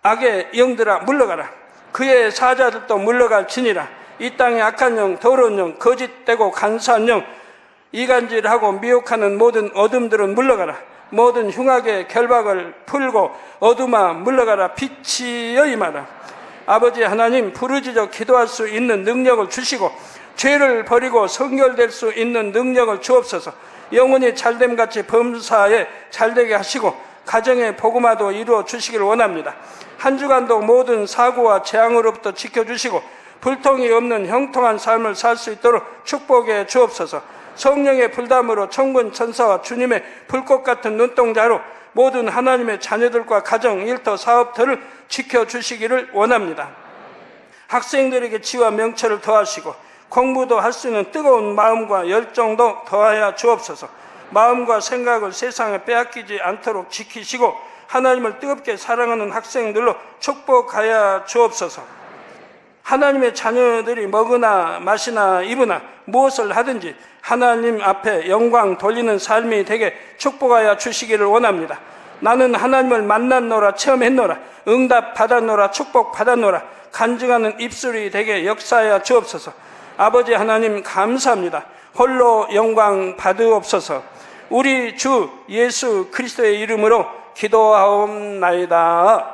악의 영들아 물러가라. 그의 사자들도 물러갈지니라. 이 땅의 악한 영, 더러운 영, 거짓되고 간사한 영, 이간질하고 미혹하는 모든 어둠들은 물러가라. 모든 흉악의 결박을 풀고 어둠아 물러가라. 빛이여 임하라. 아버지 하나님, 부르짖어 기도할 수 있는 능력을 주시고 죄를 버리고 성결될 수 있는 능력을 주옵소서. 영혼이 잘됨같이 범사에 잘되게 하시고 가정의 복음화도 이루어 주시길 원합니다. 한 주간도 모든 사고와 재앙으로부터 지켜주시고 불통이 없는 형통한 삶을 살 수 있도록 축복해 주옵소서. 성령의 불담으로 천군 천사와 주님의 불꽃 같은 눈동자로 모든 하나님의 자녀들과 가정, 일터, 사업들을 지켜주시기를 원합니다. 학생들에게 지와 명철을 더하시고 공부도 할 수 있는 뜨거운 마음과 열정도 더하여 주옵소서. 마음과 생각을 세상에 빼앗기지 않도록 지키시고 하나님을 뜨겁게 사랑하는 학생들로 축복하여 주옵소서. 하나님의 자녀들이 먹으나 마시나 입으나 무엇을 하든지 하나님 앞에 영광 돌리는 삶이 되게 축복하여 주시기를 원합니다. 나는 하나님을 만났노라, 체험했노라, 응답 받았노라, 축복 받았노라, 간증하는 입술이 되게 역사하여 주옵소서. 아버지 하나님 감사합니다. 홀로 영광 받으옵소서. 우리 주 예수 그리스도의 이름으로 기도하옵나이다.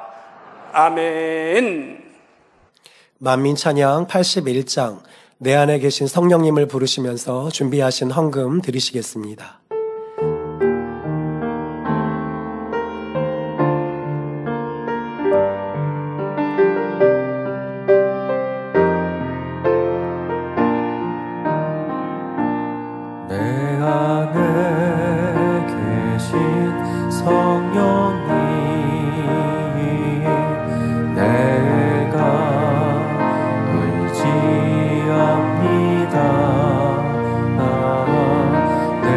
아멘. 만민찬양 81장 내 안에 계신 성령님을 부르시면서 준비하신 헌금 드리시겠습니다. 내 안에 계신 성령님 의지합니다. 내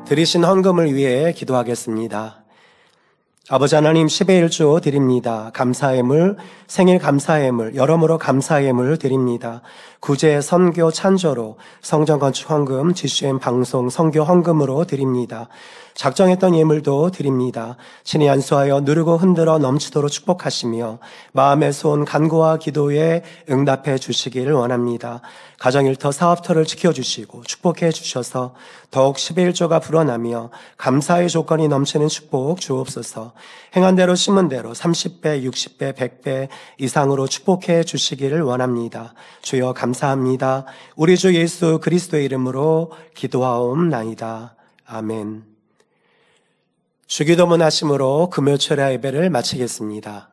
드리신 헌금을 위해 기도하겠습니다. 아버지 하나님, 10의 1조 드립니다. 감사예물, 생일 감사예물, 여러모로 감사예물 드립니다. 구제, 선교, 찬조로, 성전 건축 헌금, GCN 방송, 선교 헌금으로 드립니다. 작정했던 예물도 드립니다. 친히 안수하여 누르고 흔들어 넘치도록 축복하시며 마음의 소원, 간구와 기도에 응답해 주시기를 원합니다. 가정일터, 사업터를 지켜주시고 축복해 주셔서 더욱 10의 1조가 불어나며 감사의 조건이 넘치는 축복 주옵소서. 행한 대로 심은 대로 30배, 60배, 100배 이상으로 축복해 주시기를 원합니다. 주여 감사합니다. 우리 주 예수 그리스도의 이름으로 기도하옵나이다. 아멘. 주기도문 하심으로 금요 철야 예배를 마치겠습니다.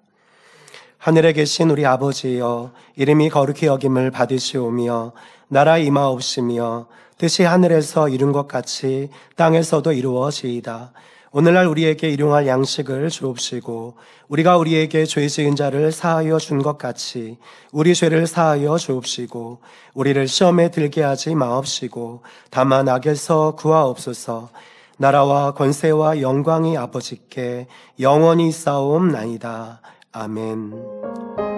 하늘에 계신 우리 아버지여, 이름이 거룩히 여김을 받으시오며 나라 임하옵시며 뜻이 하늘에서 이룬 것 같이 땅에서도 이루어지이다. 오늘날 우리에게 일용할 양식을 주옵시고 우리가 우리에게 죄 지은 자를 사하여 준 것 같이 우리 죄를 사하여 주옵시고 우리를 시험에 들게 하지 마옵시고 다만 악에서 구하옵소서. 나라와 권세와 영광이 아버지께 영원히 있사옵나이다. 아멘.